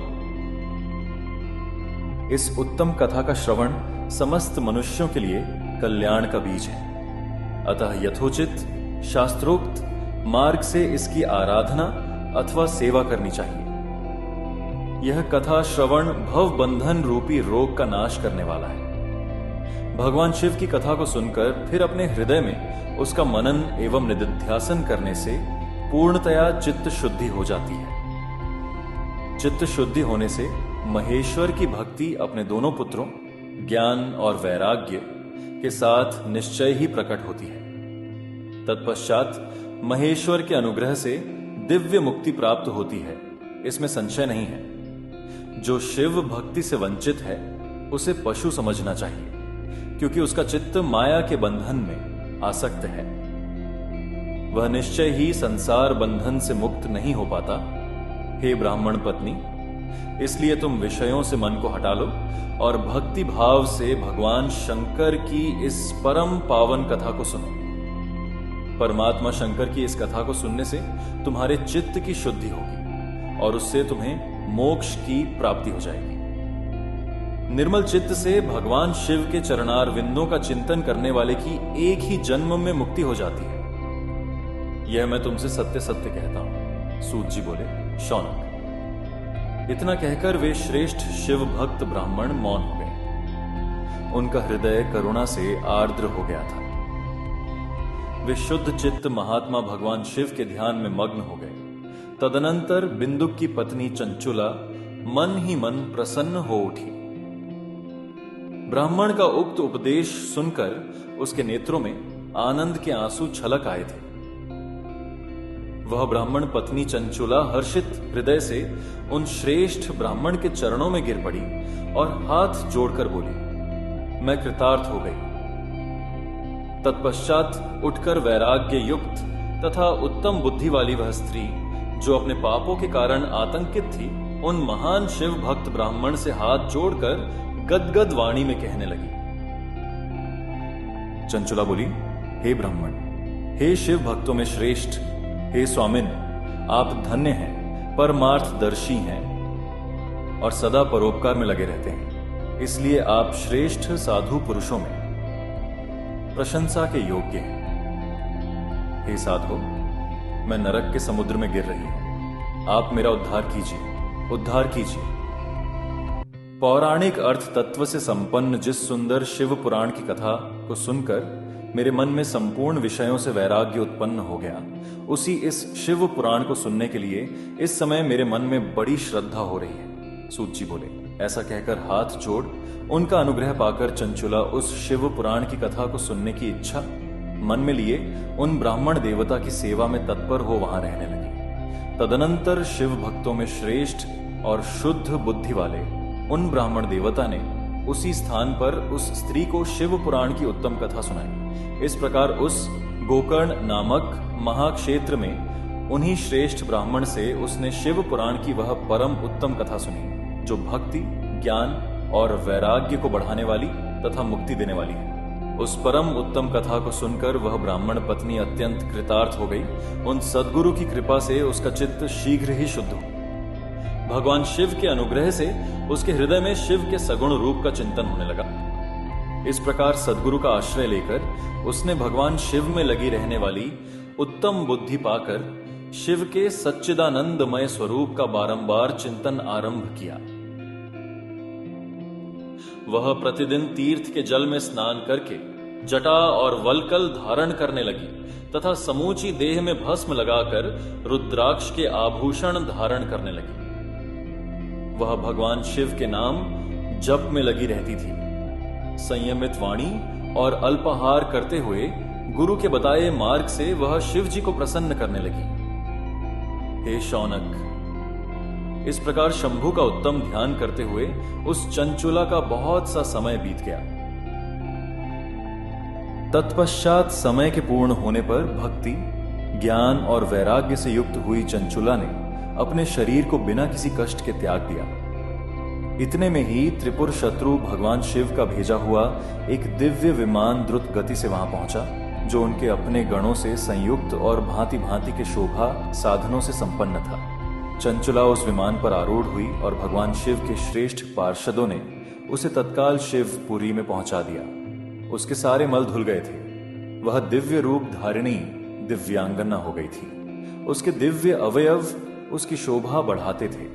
इस उत्तम कथा का श्रवण समस्त मनुष्यों के लिए कल्याण का बीज है। अतः यथोचित शास्त्रोक्त मार्ग से इसकी आराधना अथवा सेवा करनी चाहिए। यह कथा श्रवण भव बंधन रूपी रोग का नाश करने वाला है। भगवान शिव की कथा को सुनकर फिर अपने हृदय में उसका मनन एवं निदिध्यासन करने से पूर्णतया चित्त शुद्धि हो जाती है। चित्त शुद्धि होने से महेश्वर की भक्ति अपने दोनों पुत्रों ज्ञान और वैराग्य के साथ निश्चय ही प्रकट होती है। तत्पश्चात महेश्वर के अनुग्रह से दिव्य मुक्ति प्राप्त होती है, इसमें संशय नहीं है। जो शिव भक्ति से वंचित है उसे पशु समझना चाहिए, क्योंकि उसका चित्त माया के बंधन में आसक्त है। वह निश्चय ही संसार बंधन से मुक्त नहीं हो पाता। हे ब्राह्मण पत्नी, इसलिए तुम विषयों से मन को हटा लो और भक्ति भाव से भगवान शंकर की इस परम पावन कथा को सुनो। परमात्मा शंकर की इस कथा को सुनने से तुम्हारे चित्त की शुद्धि होगी और उससे तुम्हें मोक्ष की प्राप्ति हो जाएगी। निर्मल चित्त से भगवान शिव के चरणार विंदों का चिंतन करने वाले की एक ही जन्म में मुक्ति हो जाती है। यह मैं तुमसे सत्य सत्य कहता हूं। सूत जी बोले, शौनक। इतना कहकर वे श्रेष्ठ शिव भक्त ब्राह्मण मौन हो गए। उनका हृदय करुणा से आर्द्र हो गया था। वे शुद्ध चित्त महात्मा भगवान शिव के ध्यान में मग्न हो गए। तदनंतर बिंदुक की पत्नी चंचुला मन ही मन प्रसन्न हो उठी। ब्राह्मण का उक्त उपदेश सुनकर उसके नेत्रों में आनंद के आंसू छलक आए थे। वह ब्राह्मण पत्नी चंचुला हर्षित हृदय से उन श्रेष्ठ ब्राह्मण के चरणों में गिर पड़ी और हाथ जोड़कर बोली, मैं कृतार्थ हो गई। तत्पश्चात उठकर वैराग्य युक्त तथा उत्तम बुद्धि वाली वह स्त्री, जो अपने पापों के कारण आतंकित थी, उन महान शिव भक्त ब्राह्मण से हाथ जोड़कर गदगद वाणी में कहने लगी। चंचुला बोली, हे ब्राह्मण, हे शिव भक्तों में श्रेष्ठ, हे स्वामिन, आप धन्य हैं, परमार्थदर्शी हैं और सदा परोपकार में लगे रहते हैं, इसलिए आप श्रेष्ठ साधु पुरुषों में प्रशंसा के योग्य हैं। हे साधो, मैं नरक के समुद्र में गिर रही हूं, आप मेरा उद्धार कीजिए, उद्धार कीजिए। पौराणिक अर्थ तत्व से संपन्न जिस सुंदर शिव पुराण की कथा को सुनकर मेरे मन में संपूर्ण विषयों से वैराग्य उत्पन्न हो गया, उसी इस शिव पुराण को सुनने के लिए इस समय मेरे मन में बड़ी श्रद्धा हो रही है। सूत जी बोले। ऐसा कहकर हाथ जोड़ उनका अनुग्रह पाकर चंचुला उस शिव पुराण की कथा को सुनने की इच्छा मन में लिए उन ब्राह्मण देवता की सेवा में तत्पर हो वहां रहने लगी। तदनंतर शिव भक्तों में श्रेष्ठ और शुद्ध बुद्धि वाले उन ब्राह्मण देवता ने उसी स्थान पर उस स्त्री को शिव पुराण की उत्तम कथा सुनाई। इस प्रकार उस गोकर्ण नामक महाक्षेत्र में उन्हीं श्रेष्ठ ब्राह्मण से उसने शिव पुराण की वह परम उत्तम कथा सुनी, जो भक्ति, ज्ञान और वैराग्य को बढ़ाने वाली तथा मुक्ति देने वाली है। उस परम उत्तम कथा को सुनकर वह ब्राह्मण पत्नी अत्यंत कृतार्थ हो गई। उन सद्गुरु की कृपा से उसका चित्त शीघ्र ही शुद्ध हो। भगवान शिव के अनुग्रह से उसके हृदय में शिव के सगुण रूप का चिंतन होने लगा। इस प्रकार सद्गुरु का आश्रय लेकर उसने भगवान शिव में लगी रहने वाली उत्तम बुद्धि पाकर शिव के सच्चिदानंदमय स्वरूप का बारंबार चिंतन आरंभ किया। वह प्रतिदिन तीर्थ के जल में स्नान करके जटा और वल्कल धारण करने लगी तथा समूची देह में भस्म लगाकर रुद्राक्ष के आभूषण धारण करने लगी। वह भगवान शिव के नाम जप में लगी रहती थी। संयमित वाणी और अल्पाहार करते हुए गुरु के बताए मार्ग से वह शिव जी को प्रसन्न करने लगी। हे शौनक, इस प्रकार शंभु का उत्तम ध्यान करते हुए उस चंचुला का बहुत सा समय बीत गया। तत्पश्चात समय के पूर्ण होने पर भक्ति, ज्ञान और वैराग्य से युक्त हुई चंचुला ने अपने शरीर को बिना किसी कष्ट के त्याग दिया। इतने में ही त्रिपुर शत्रु भगवान शिव का भेजा हुआ एक दिव्य विमान द्रुत गति से वहां पहुंचा, जो उनके अपने गणों से संयुक्त और भांति भांति के शोभा साधनों से संपन्न था। चंचुला उस विमान पर आरूढ़ हुई और भगवान शिव के श्रेष्ठ पार्षदों ने उसे तत्काल शिवपुरी में पहुंचा दिया। उसके सारे मल धुल गए थे। वह दिव्य रूप धारिणी दिव्यांगना हो गई थी। उसके दिव्य अवयव उसकी शोभा बढ़ाते थे।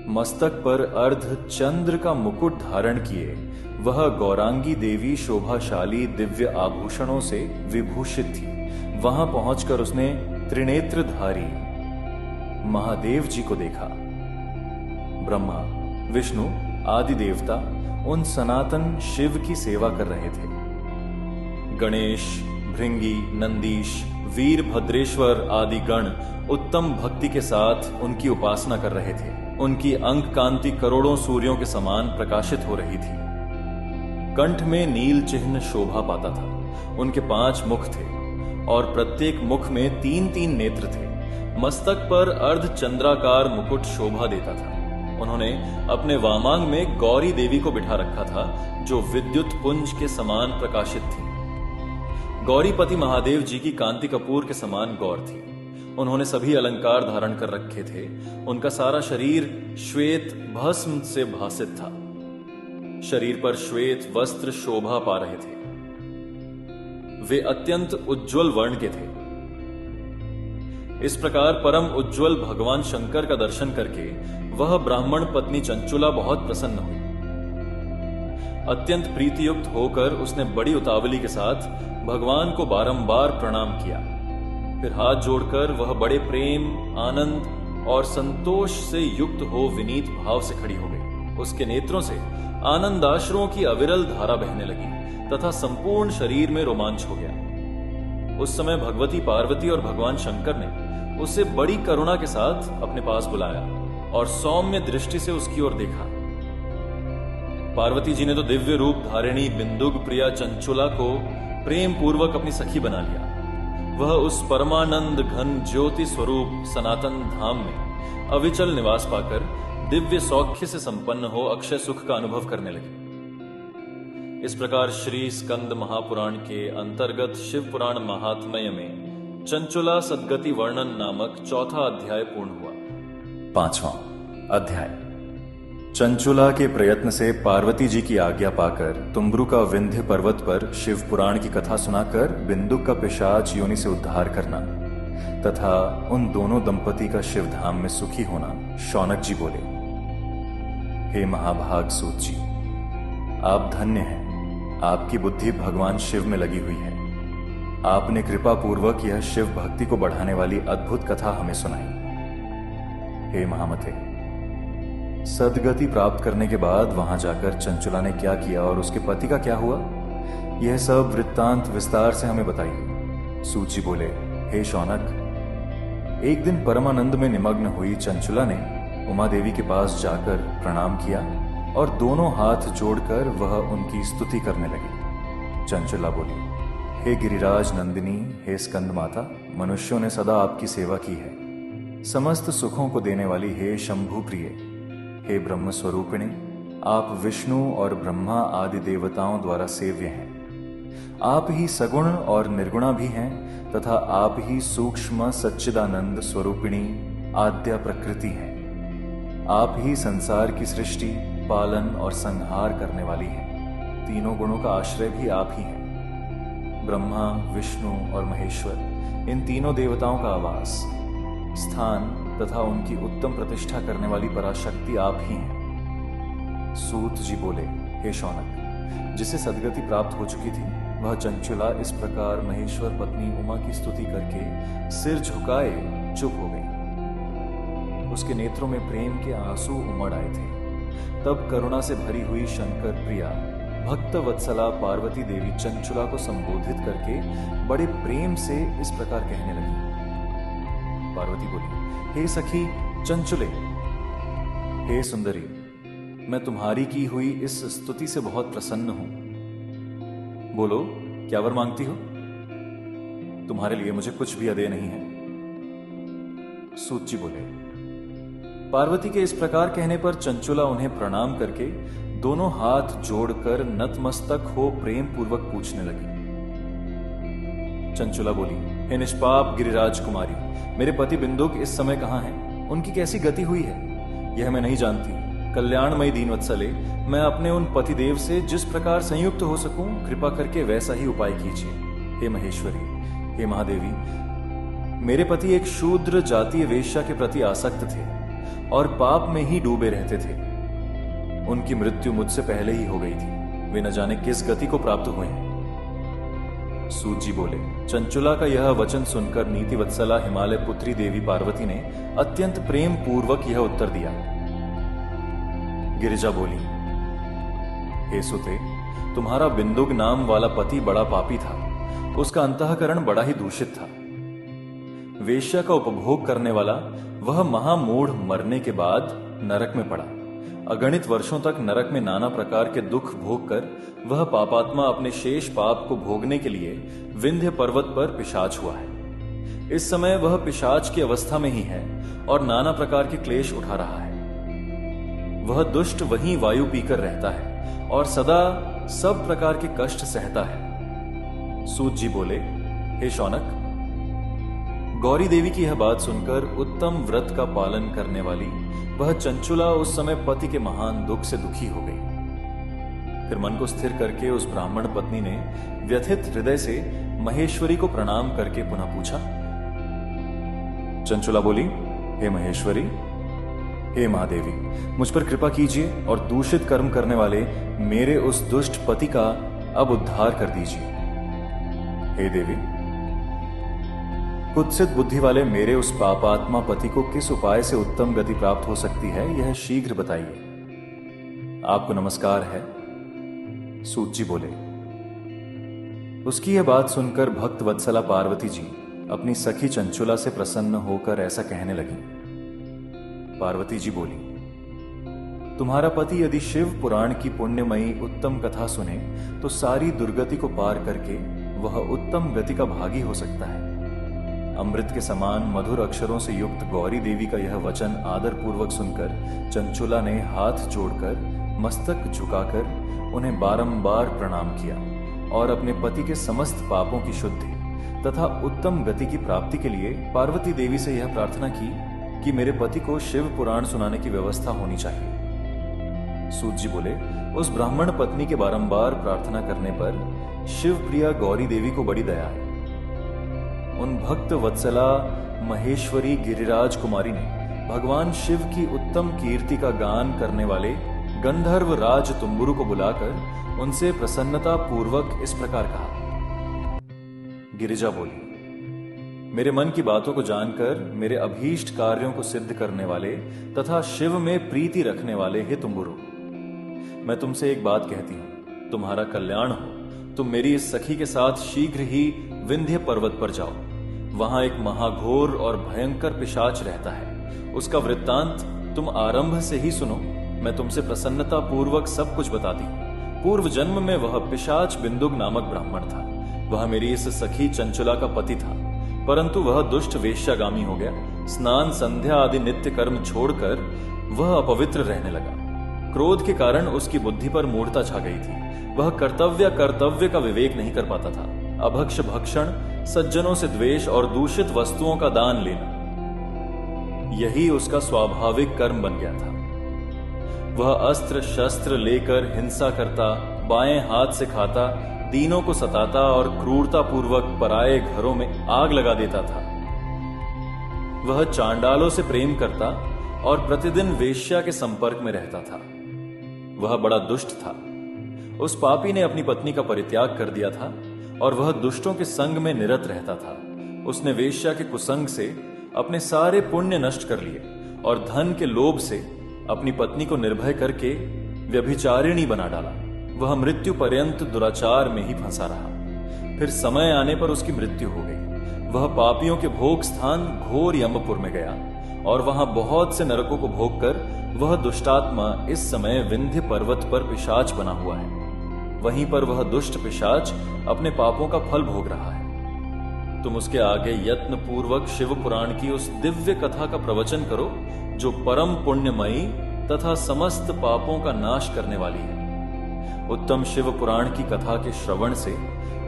मस्तक पर अर्ध चंद्र का मुकुट धारण किए वह गौरांगी देवी शोभाशाली दिव्य आभूषणों से विभूषित थी। वहां पहुंचकर उसने त्रिनेत्रधारी महादेव जी को देखा। ब्रह्मा, विष्णु आदि देवता उन सनातन शिव की सेवा कर रहे थे। गणेश, भृंगी, नंदीश, वीरभद्रेश्वर आदि गण उत्तम भक्ति के साथ उनकी उपासना कर रहे थे। उनकी अंग कांति करोड़ों सूर्यों के समान प्रकाशित हो रही थी। कंठ में नील चिन्ह शोभा पाता था। उनके 5 मुख थे और प्रत्येक मुख में 3-3 नेत्र थे। मस्तक पर अर्ध चंद्राकार मुकुट शोभा देता था। उन्होंने अपने वामांग में गौरी देवी को बिठा रखा था, जो विद्युत पुंज के समान प्रकाशित थी। गौरीपति महादेव जी की कांति कपूर के समान गौर थी। उन्होंने सभी अलंकार धारण कर रखे थे। उनका सारा शरीर श्वेत भस्म से भासित था। शरीर पर श्वेत वस्त्र शोभा पा रहे थे। वे अत्यंत उज्ज्वल वर्ण के थे। इस प्रकार परम उज्ज्वल भगवान शंकर का दर्शन करके वह ब्राह्मण पत्नी चंचुला बहुत प्रसन्न हुई। अत्यंत प्रीतियुक्त होकर उसने बड़ी उतावली के साथ भगवान को बारंबार प्रणाम किया। फिर हाथ जोड़कर वह बड़े प्रेम, आनंद और संतोष से युक्त हो विनीत भाव से खड़ी हो गई। उसके नेत्रों से आनंदाश्रुओं की अविरल धारा बहने लगी तथा संपूर्ण शरीर में रोमांच हो गया। उस समय भगवती पार्वती और भगवान शंकर ने उसे बड़ी करुणा के साथ अपने पास बुलाया और सौम्य दृष्टि से उसकी ओर देखा। पार्वती जी ने तो दिव्य रूप धारिणी बिंदुग प्रिया चंचुला को प्रेम पूर्वक अपनी सखी बना लिया। वह उस परमानंद घन ज्योति स्वरूप सनातन धाम में अविचल निवास पाकर दिव्य सौख्य से संपन्न हो अक्षय सुख का अनुभव करने लगी। इस प्रकार श्री स्कंद महापुराण के अंतर्गत शिव पुराण महात्म्य में चंचुला सद्गति वर्णन नामक चौथा अध्याय पूर्ण हुआ। 5वां अध्याय। चंचुला के प्रयत्न से पार्वती जी की आज्ञा पाकर तुम्ब्रु का विंध्य पर्वत पर शिव पुराण की कथा सुनाकर बिंदुक का पिशाच योनि से उद्धार करना तथा उन दोनों दंपति का शिव धाम में सुखी होना, शौनक जी बोले, हे महाभाग सूत जी, आप धन्य हैं। आपकी बुद्धि भगवान शिव में लगी हुई है। आपने कृपा पूर्वक यह शिव भक्ति को बढ़ाने वाली अद्भुत कथा हमें सुनाई। हे महामते, सद्गति प्राप्त करने के बाद वहां जाकर चंचुला ने क्या किया और उसके पति का क्या हुआ, यह सब वृत्तांत विस्तार से हमें बताइए। सूत जी बोले, हे शौनक, एक दिन परमानंद में निमग्न हुई चंचुला ने उमा देवी के पास जाकर प्रणाम किया और दोनों हाथ जोड़कर वह उनकी स्तुति करने लगी। चंचुला बोली, हे गिरिराज नंदिनी, हे स्कंद माता, मनुष्यों ने सदा आपकी सेवा की है। समस्त सुखों को देने वाली हे शंभु प्रिय, हे ब्रह्म स्वरूपिणी, आप विष्णु और ब्रह्मा आदि देवताओं द्वारा सेव्य हैं। आप ही सगुण और निर्गुणा भी हैं तथा आप ही सूक्ष्म सच्चिदानंद स्वरूपिणी आद्या प्रकृति हैं। आप ही संसार की सृष्टि, पालन और संहार करने वाली हैं। तीनों गुणों का आश्रय भी आप ही हैं। ब्रह्मा, विष्णु और महेश्वर, इन तीनों देवताओं का आवास स्थान तथा उनकी उत्तम प्रतिष्ठा करने वाली पराशक्ति आप ही हैं। सूत जी बोले, हे शौनक, जिसे सद्गति प्राप्त हो चुकी थी वह चंचुला इस प्रकार महेश्वर पत्नी उमा की स्तुति करके सिर झुकाए चुप हो गई। उसके नेत्रों में प्रेम के आंसू उमड़ आए थे। तब करुणा से भरी हुई शंकर प्रिया भक्त वत्सला पार्वती देवी चंचुला को संबोधित करके बड़े प्रेम से इस प्रकार कहने लगी। पार्वती बोली, हे सखी चंचुले, हे सुंदरी, मैं तुम्हारी की हुई इस स्तुति से बहुत प्रसन्न हूं। बोलो, क्या वर मांगती हो? तुम्हारे लिए मुझे कुछ भी अदेय नहीं है। सूत जी बोले, पार्वती के इस प्रकार कहने पर चंचुला उन्हें प्रणाम करके दोनों हाथ जोड़कर नतमस्तक हो प्रेम पूर्वक पूछने लगी। चंचुला बोली, हे निष्पाप गिरिराज कुमारी, मेरे पति बिंदुक इस समय कहां हैं? उनकी कैसी गति हुई है यह मैं नहीं जानती। कल्याणमयी दीनवत्सले, मैं अपने उन पतिदेव से जिस प्रकार संयुक्त हो सकूं कृपा करके वैसा ही उपाय कीजिए। हे महेश्वरी, हे महादेवी, मेरे पति एक शूद्र जातीय वेश्या के प्रति आसक्त थे और पाप में ही डूबे रहते थे। उनकी मृत्यु मुझसे पहले ही हो गई थी। वे न जाने किस गति को प्राप्त हुए हैं। सूत जी बोले, चंचुला का यह वचन सुनकर नीति वत्सला हिमालय पुत्री देवी पार्वती ने अत्यंत प्रेम पूर्वक यह उत्तर दिया। गिरिजा बोली, हे सुते, तुम्हारा बिंदुक नाम वाला पति बड़ा पापी था। उसका अंतःकरण बड़ा ही दूषित था। वेश्या का उपभोग करने वाला वह महामूढ़ मरने के बाद नरक में पड़ा। अगणित वर्षों तक नरक में नाना प्रकार के दुख भोग कर वह पापात्मा अपने शेष पाप को भोगने के लिए विंध्य पर्वत पर पिशाच हुआ है। इस समय वह पिशाच की अवस्था में ही है और नाना प्रकार के क्लेश उठा रहा है। वह दुष्ट वहीं वायु पीकर रहता है और सदा सब प्रकार के कष्ट सहता है। सूत जी बोले, हे शौनक, गौरी देवी की यह बात सुनकर उत्तम व्रत का पालन करने वाली वह चंचुला उस समय पति के महान दुख से दुखी हो गई। फिर मन को स्थिर करके उस ब्राह्मण पत्नी ने व्यथित हृदय से महेश्वरी को प्रणाम करके पुनः पूछा। चंचुला बोली, हे महेश्वरी, हे महादेवी, मुझ पर कृपा कीजिए और दूषित कर्म करने वाले मेरे उस दुष्ट पति का अब उद्धार कर दीजिए। हे देवी, कुत्सित बुद्धि वाले मेरे उस पापात्मा पति को किस उपाय से उत्तम गति प्राप्त हो सकती है यह शीघ्र बताइए। आपको नमस्कार है। सूत जी बोले। उसकी यह बात सुनकर भक्त वत्सला पार्वती जी अपनी सखी चंचुला से प्रसन्न होकर ऐसा कहने लगी। पार्वती जी बोली, तुम्हारा पति यदि शिव पुराण की पुण्यमयी उत्तम कथा सुने तो सारी दुर्गति को पार करके वह उत्तम गति का भागी हो सकता है। अमृत के समान मधुर अक्षरों से युक्त गौरी देवी का यह वचन आदर पूर्वक सुनकर चंचुला ने हाथ जोड़कर मस्तक झुकाकर उन्हें बारंबार प्रणाम किया और अपने पति के समस्त पापों की शुद्धि तथा उत्तम गति की प्राप्ति के लिए पार्वती देवी से यह प्रार्थना की कि मेरे पति को शिव पुराण सुनाने की व्यवस्था होनी चाहिए। सूत जी बोले, उस ब्राह्मण पत्नी के बारंबार प्रार्थना करने पर शिव प्रिया गौरी देवी को बड़ी दया आई। उन भक्त वत्सला महेश्वरी गिरिराज कुमारी ने भगवान शिव की उत्तम कीर्ति का गान करने वाले गंधर्व राज तुम्बुरु को बुलाकर उनसे प्रसन्नता पूर्वक इस प्रकार कहा। गिरिजा बोली, मेरे मन की बातों को जानकर मेरे अभीष्ट कार्यों को सिद्ध करने वाले तथा शिव में प्रीति रखने वाले हे तुम्बुरु, मैं तुमसे एक बात कहती हूं, तुम्हारा कल्याण हो। तुम मेरी इस सखी के साथ शीघ्र ही विंध्य पर्वत पर जाओ। वहां एक महाघोर और भयंकर पिशाच रहता है। उसका वृत्तांत तुम आरंभ से ही सुनो। मैं तुमसे प्रसन्नता पूर्वक सब कुछ बताती हूं। पूर्व जन्म में वह पिशाच बिंदुक नामक ब्राह्मण था। वह मेरी इस सखी चंचला का पति था, परंतु वह दुष्ट वेश्यागामी हो गया। स्नान संध्या आदि नित्य कर्म छोड़कर वह अपवित्र रहने लगा। क्रोध के कारण उसकी बुद्धि पर मूढ़ता छा गई थी। वह कर्तव्य का विवेक नहीं कर पाता था। अभक्ष भक्षण, सज्जनों से द्वेष और दूषित वस्तुओं का दान लेना, यही उसका स्वाभाविक कर्म बन गया था। वह अस्त्र शस्त्र लेकर हिंसा करता, बाएं हाथ से खाता, दीनों को सताता और क्रूरता पूर्वक पराये घरों में आग लगा देता था। वह चांडालों से प्रेम करता और प्रतिदिन वेश्या के संपर्क में रहता था। वह बड़ा दुष्ट था। उस पापी ने अपनी पत्नी का परित्याग कर दिया था और वह दुष्टों के संग में निरत रहता था। उसने वेश्या के कुसंग से अपने सारे पुण्य नष्ट कर लिए और धन के लोभ से अपनी पत्नी को निर्भय करके व्यभिचारिणी बना डाला। वह मृत्यु पर्यंत दुराचार में ही फंसा रहा। फिर समय आने पर उसकी मृत्यु हो गई। वह पापियों के भोग स्थान घोर यमपुर में गया और वहां बहुत से नरकों को भोग कर वह दुष्टात्मा इस समय विंध्य पर्वत पर पिशाच बना हुआ है। वहीं पर वह दुष्ट पिशाच अपने पापों का फल भोग रहा है। तुम उसके आगे यत्न पूर्वक शिव पुराण की उस दिव्य कथा का प्रवचन करो जो परम पुण्यमयी तथा समस्त पापों का नाश करने वाली है। उत्तम शिव पुराण की कथा के श्रवण से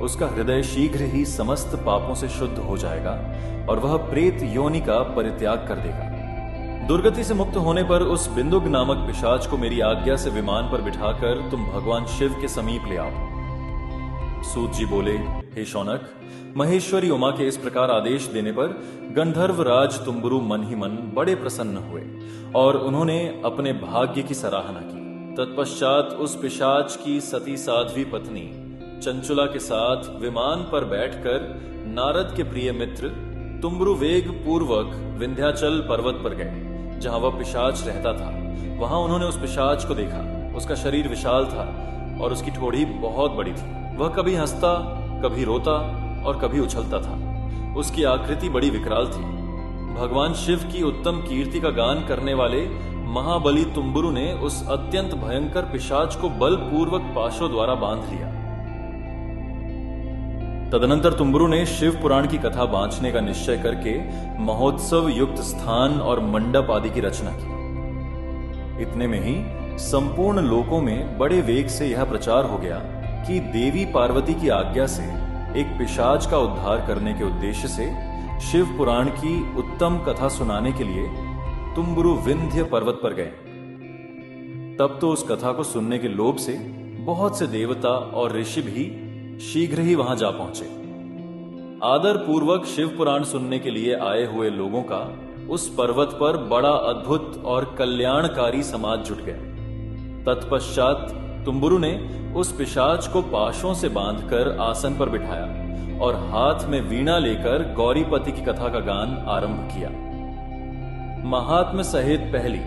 उसका हृदय शीघ्र ही समस्त पापों से शुद्ध हो जाएगा और वह प्रेत योनि का परित्याग कर देगा। दुर्गति से मुक्त होने पर उस बिंदुक नामक पिशाच को मेरी आज्ञा से विमान पर बिठाकर तुम भगवान शिव के समीप ले आओ। सूत जी बोले, हे शौनक, महेश्वरी उमा के इस प्रकार आदेश देने पर गंधर्व राज तुम्बुरु मन ही मन बड़े प्रसन्न हुए और उन्होंने अपने भाग्य की सराहना की। तत्पश्चात उस पिशाच की सती साध्वी पत्नी चंचुला के साथ विमान पर बैठकर नारद के प्रिय मित्र तुम्बुरु वेग पूर्वक विंध्याचल पर्वत पर गए जहां वह पिशाच रहता था। वहां उन्होंने उस पिशाच को देखा। उसका शरीर विशाल था और उसकी ठोड़ी बहुत बड़ी थी। वह कभी हंसता, कभी रोता और कभी उछलता था। उसकी आकृति बड़ी विकराल थी। भगवान शिव की उत्तम कीर्ति का गान करने वाले महाबली तुम्बुरु ने उस अत्यंत भयंकर पिशाच को बलपूर्वक पाशों द्वारा बांध लिया। तदनंतर तुम्बुरु ने शिव पुराण की कथा बांचने का निश्चय करके महोत्सव युक्त स्थान और मंडप आदि की रचना की। इतने में ही संपूर्ण लोकों में बड़े वेग से यह प्रचार हो गया कि देवी पार्वती की आज्ञा से एक पिशाच का उद्धार करने के उद्देश्य से शिव पुराण की उत्तम कथा सुनाने के लिए तुम्बुरु विंध्य पर्वत पर गए। तब तो उस कथा को सुनने के लोभ से बहुत से देवता और ऋषि भी शीघ्र ही वहां जा पहुंचे। आदर पूर्वक शिव पुराण सुनने के लिए आए हुए लोगों का उस पर्वत पर बड़ा अद्भुत और कल्याणकारी समाज जुट गया। तत्पश्चात तुम्बुरु ने उस पिशाच को पाशों से बांधकर आसन पर बिठाया और हाथ में वीणा लेकर गौरीपति की कथा का गान आरंभ किया। महात्म्य सहित पहली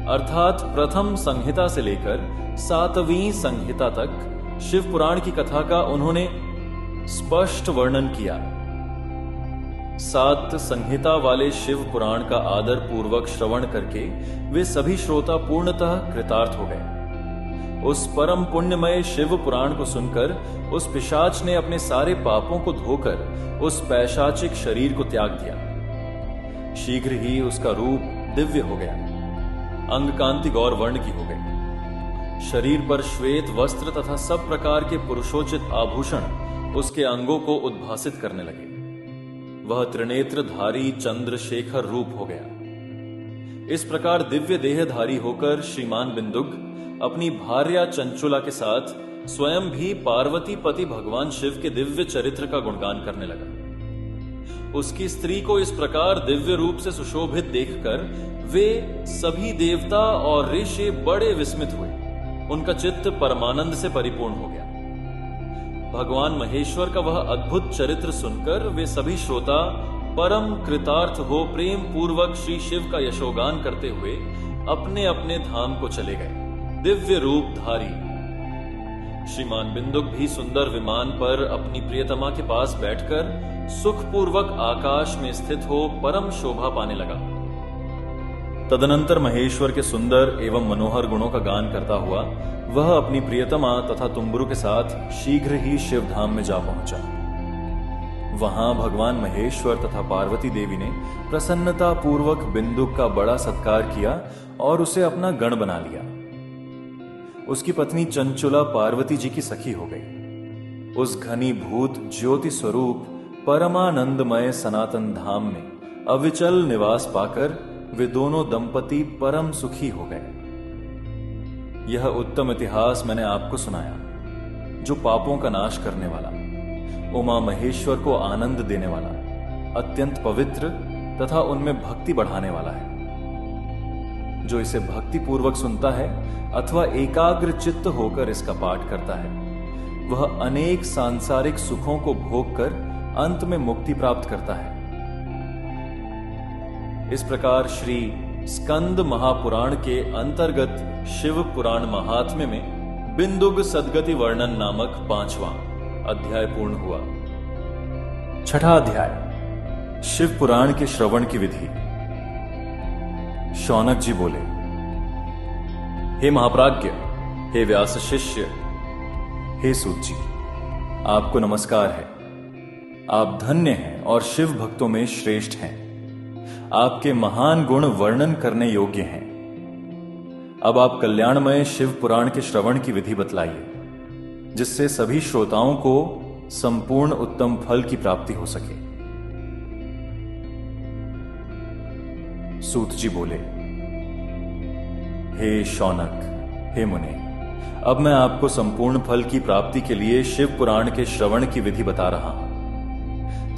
अर्थात प्रथम संहिता से लेकर 7वीं संहिता तक शिव पुराण की कथा का उन्होंने स्पष्ट वर्णन किया। 7 संहिता वाले शिव पुराण का आदर पूर्वक श्रवण करके वे सभी श्रोता पूर्णतः कृतार्थ हो गए। उस परम पुण्यमय शिव पुराण को सुनकर उस पिशाच ने अपने सारे पापों को धोकर उस पैशाचिक शरीर को त्याग दिया। शीघ्र ही उसका रूप दिव्य हो गया, अंग कांति गौर वर्ण की हो गई। शरीर पर श्वेत वस्त्र तथा सब प्रकार के पुरुषोचित आभूषण उसके अंगों को उद्भासित करने लगे। वह त्रिनेत्रधारी चंद्रशेखर रूप हो गया। इस प्रकार दिव्य देहधारी होकर श्रीमान बिंदुक अपनी भार्या चंचुला के साथ स्वयं भी पार्वती पति भगवान शिव के दिव्य चरित्र का गुणगान करने लगा। उसकी स्त्री को इस प्रकार दिव्य रूप से सुशोभित देखकर वे सभी देवता और ऋषि बड़े विस्मित हुए। उनका चित्त परमानंद से परिपूर्ण हो गया। भगवान महेश्वर का वह अद्भुत चरित्र सुनकर वे सभी श्रोता परम कृतार्थ हो प्रेम पूर्वक श्री शिव का यशोगान करते हुए अपने अपने धाम को चले गए। दिव्य रूप धारी श्रीमान बिंदुक भी सुंदर विमान पर अपनी प्रियतमा के पास बैठकर सुखपूर्वक आकाश में स्थित हो परम शोभा पाने लगा। तदनंतर महेश्वर के सुंदर एवं मनोहर गुणों का गान करता हुआ वह अपनी प्रियतमा तथा तुम्बुरु के साथ शीघ्र ही शिव धाम में जा पहुंचा। वहां भगवान महेश्वर तथा पार्वती देवी ने प्रसन्नता पूर्वक बिंदुक का बड़ा सत्कार किया और उसे अपना गण बना लिया। उसकी पत्नी चंचुला पार्वती जी की सखी हो गई। उस घनीभूत ज्योति स्वरूप परमानंदमय सनातन धाम में अविचल निवास पाकर वे दोनों दंपति परम सुखी हो गए। यह उत्तम इतिहास मैंने आपको सुनाया, जो पापों का नाश करने वाला, उमा महेश्वर को आनंद देने वाला, अत्यंत पवित्र तथा उनमें भक्ति बढ़ाने वाला है। जो इसे भक्ति पूर्वक सुनता है अथवा एकाग्र चित्त होकर इसका पाठ करता है, वह अनेक सांसारिक सुखों को भोग कर अंत में मुक्ति प्राप्त करता है। इस प्रकार श्री स्कंद महापुराण के अंतर्गत शिव पुराण महात्म्य में बिंदुग सद्गति वर्णन नामक 5वां अध्याय पूर्ण हुआ। 6ठा अध्याय शिव पुराण के श्रवण की विधि। शौनक जी बोले, हे महाप्राज्ञ, हे व्यास शिष्य, हे सूत जी, आपको नमस्कार है। आप धन्य हैं और शिव भक्तों में श्रेष्ठ हैं। आपके महान गुण वर्णन करने योग्य हैं। अब आप कल्याणमय शिव पुराण के श्रवण की विधि बतलाइए, जिससे सभी श्रोताओं को संपूर्ण उत्तम फल की प्राप्ति हो सके। सूत जी बोले, हे शौनक, हे मुने, अब मैं आपको संपूर्ण फल की प्राप्ति के लिए शिव पुराण के श्रवण की विधि बता रहा हूं।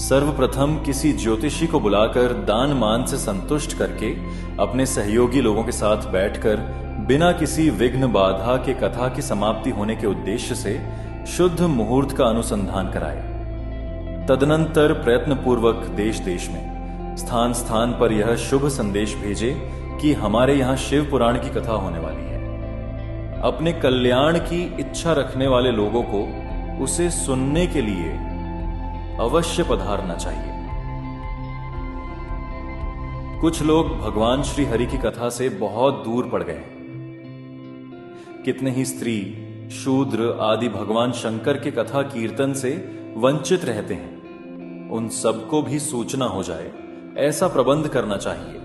सर्वप्रथम किसी ज्योतिषी को बुलाकर दान मान से संतुष्ट करके अपने सहयोगी लोगों के साथ बैठकर बिना किसी विघ्न बाधा के कथा की समाप्ति होने के उद्देश्य से शुद्ध मुहूर्त का अनुसंधान कराए। तदनंतर प्रयत्न पूर्वक देश देश में स्थान स्थान पर यह शुभ संदेश भेजे कि हमारे यहां शिव पुराण की कथा होने वाली है। अपने कल्याण की इच्छा रखने वाले लोगों को उसे सुनने के लिए अवश्य पधारना चाहिए। कुछ लोग भगवान श्री हरि की कथा से बहुत दूर पड़ गए। कितने ही स्त्री, शूद्र आदि भगवान शंकर के कथा कीर्तन से वंचित रहते हैं। उन सबको भी सूचना हो जाए, ऐसा प्रबंध करना चाहिए।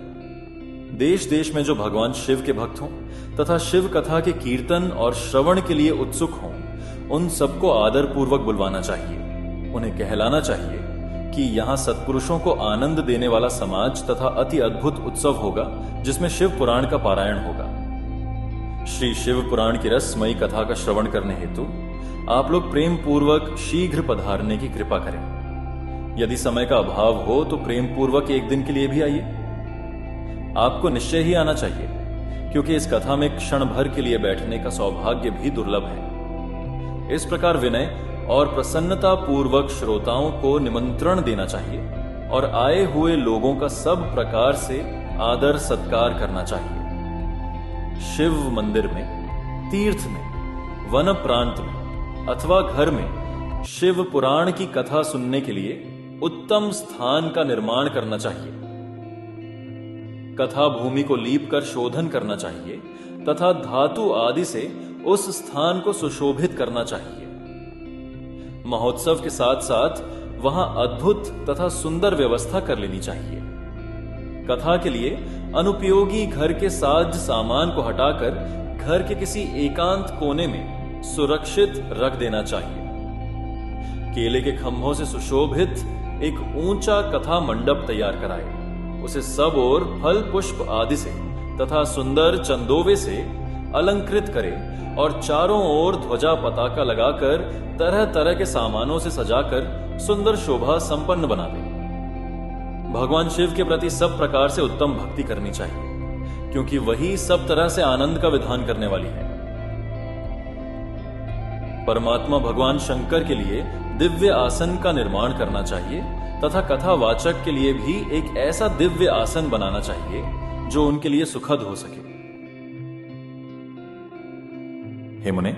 देश देश में जो भगवान शिव के भक्त हों तथा शिव कथा के कीर्तन और श्रवण के लिए उत्सुक हों, उन सबको आदर पूर्वक बुलवाना चाहिए। उन्हें कहलाना चाहिए कि यहां सत्पुरुषों को आनंद देने वाला समाज तथा अति अद्भुत उत्सव होगा, जिसमें शिव पुराण का पारायण होगा। श्री शिव पुराण की रसमयी कथा का श्रवण करने हेतु आप लोग प्रेम पूर्वक शीघ्र पधारने की कृपा करें। यदि समय का अभाव हो तो प्रेम पूर्वक एक दिन के लिए भी आइए। आपको निश्चय ही आना चाहिए, क्योंकि इस कथा में क्षण भर के लिए बैठने का सौभाग्य भी दुर्लभ है। इस प्रकार विनय और प्रसन्नता पूर्वक श्रोताओं को निमंत्रण देना चाहिए और आए हुए लोगों का सब प्रकार से आदर सत्कार करना चाहिए। शिव मंदिर में, तीर्थ में, वन प्रांत में अथवा घर में शिव पुराण की कथा सुनने के लिए उत्तम स्थान का निर्माण करना चाहिए। कथा भूमि को लीप कर शोधन करना चाहिए तथा धातु आदि से उस स्थान को सुशोभित करना चाहिए। महोत्सव के साथ साथ वहां अद्भुत तथा सुंदर व्यवस्था कर लेनी चाहिए। कथा के लिए अनुपयोगी घर के साज सामान को हटाकर घर के किसी एकांत कोने में सुरक्षित रख देना चाहिए। केले के खंभों से सुशोभित एक ऊंचा कथा मंडप तैयार कराए, उसे सब ओर फल पुष्प आदि से तथा सुंदर चंदोवे से अलंकृत करे और चारों ओर ध्वजा पताका लगाकर तरह तरह के सामानों से सजाकर सुंदर शोभा संपन्न बना दे। भगवान शिव के प्रति सब प्रकार से उत्तम भक्ति करनी चाहिए, क्योंकि वही सब तरह से आनंद का विधान करने वाली है। परमात्मा भगवान शंकर के लिए दिव्य आसन का निर्माण करना चाहिए तथा कथावाचक के लिए भी एक ऐसा दिव्य आसन बनाना चाहिए जो उनके लिए सुखद हो सके। हे मुने,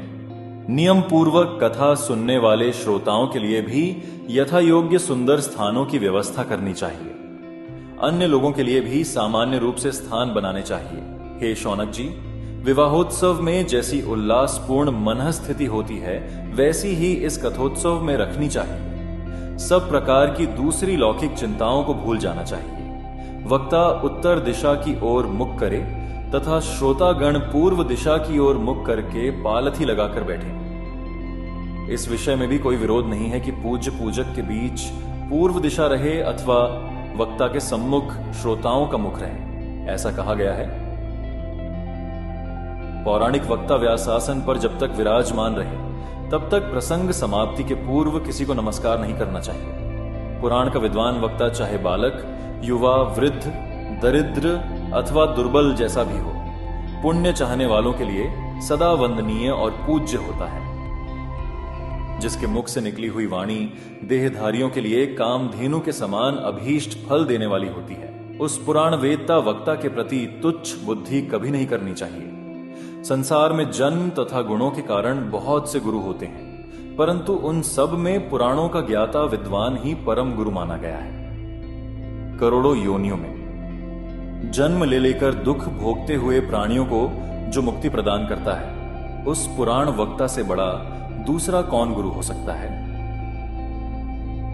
नियम पूर्वक कथा सुनने वाले श्रोताओं के लिए भी यथा योग्य सुंदर स्थानों की व्यवस्था करनी चाहिए। अन्य लोगों के लिए भी सामान्य रूप से स्थान बनाने चाहिए। हे शौनक जी, विवाहोत्सव में जैसी उल्लासपूर्ण मनः स्थिति होती है, वैसी ही इस कथोत्सव में रखनी चाहिए। सब प्रकार की दूसरी लौकिक चिंताओं को भूल जाना चाहिए। वक्ता उत्तर दिशा की ओर मुख करे तथा श्रोतागण पूर्व दिशा की ओर मुख करके पालथी लगाकर बैठे। इस विषय में भी कोई विरोध नहीं है कि पूज्य पूजक के बीच पूर्व दिशा रहे अथवा वक्ता के सम्मुख श्रोताओं का मुख रहे, ऐसा कहा गया है। पौराणिक वक्ता व्यासासन पर जब तक विराजमान रहे तब तक प्रसंग समाप्ति के पूर्व किसी को नमस्कार नहीं करना चाहिए। पुराण का विद्वान वक्ता चाहे बालक, युवा, वृद्ध, दरिद्र अथवा दुर्बल जैसा भी हो, पुण्य चाहने वालों के लिए सदा वंदनीय और पूज्य होता है। जिसके मुख से निकली हुई वाणी देहधारियों के लिए कामधेनु के समान अभीष्ट फल देने वाली होती है, उस पुराण वेदता वक्ता के प्रति तुच्छ बुद्धि कभी नहीं करनी चाहिए। संसार में जन्म तथा गुणों के कारण बहुत से गुरु होते हैं, परंतु उन सब में पुराणों का ज्ञाता विद्वान ही परम गुरु माना गया है। करोड़ों योनियों में जन्म ले लेकर दुख भोगते हुए प्राणियों को जो मुक्ति प्रदान करता है, उस पुराण वक्ता से बड़ा दूसरा कौन गुरु हो सकता है।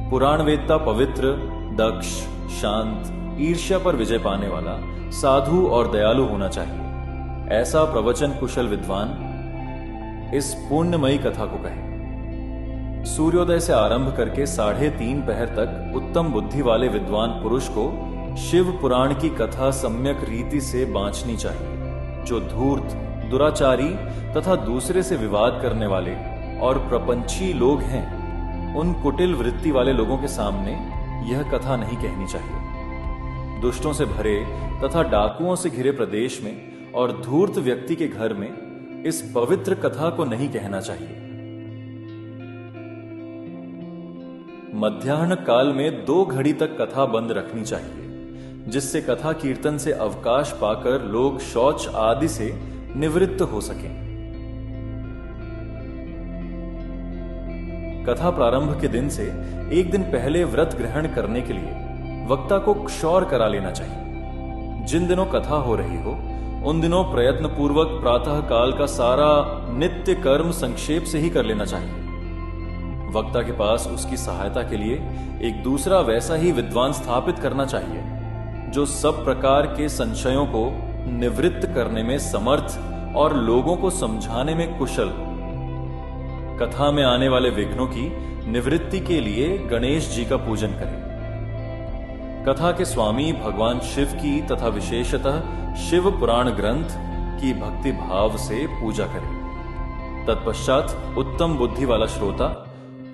पुराण वेदता पवित्र, दक्ष, शांत, ईर्ष्या पर विजय पाने वाला, साधु और दयालु होना चाहिए। ऐसा प्रवचन कुशल विद्वान इस पुण्यमयी कथा को कहे। सूर्योदय से आरंभ करके 3:30 पहर तक उत्तम बुद्धि वाले विद्वान पुरुष को शिव पुराण की कथा सम्यक रीति से बांचनी चाहिए। जो धूर्त, दुराचारी तथा दूसरे से विवाद करने वाले और प्रपंची लोग हैं, उन कुटिल वृत्ति वाले लोगों के सामने यह कथा नहीं कहनी चाहिए। दुष्टों से भरे तथा डाकुओं से घिरे प्रदेश में और धूर्त व्यक्ति के घर में इस पवित्र कथा को नहीं कहना चाहिए। मध्याह्न काल में 2 घड़ी तक कथा बंद रखनी चाहिए, जिससे कथा कीर्तन से अवकाश पाकर लोग शौच आदि से निवृत्त हो सकें। कथा प्रारंभ के दिन से 1 दिन पहले व्रत ग्रहण करने के लिए वक्ता को क्षौर करा लेना चाहिए। जिन दिनों कथा हो रही हो उन दिनों प्रयत्न पूर्वक प्रातः काल का सारा नित्य कर्म संक्षेप से ही कर लेना चाहिए। वक्ता के पास उसकी सहायता के लिए एक दूसरा वैसा ही विद्वान स्थापित करना चाहिए, जो सब प्रकार के संशयों को निवृत्त करने में समर्थ और लोगों को समझाने में कुशल। कथा में आने वाले विघ्नों की निवृत्ति के लिए गणेश जी का पूजन करें। कथा के स्वामी भगवान शिव की तथा विशेषतः शिव पुराण ग्रंथ की भक्ति भाव से पूजा करें। तत्पश्चात उत्तम बुद्धि वाला श्रोता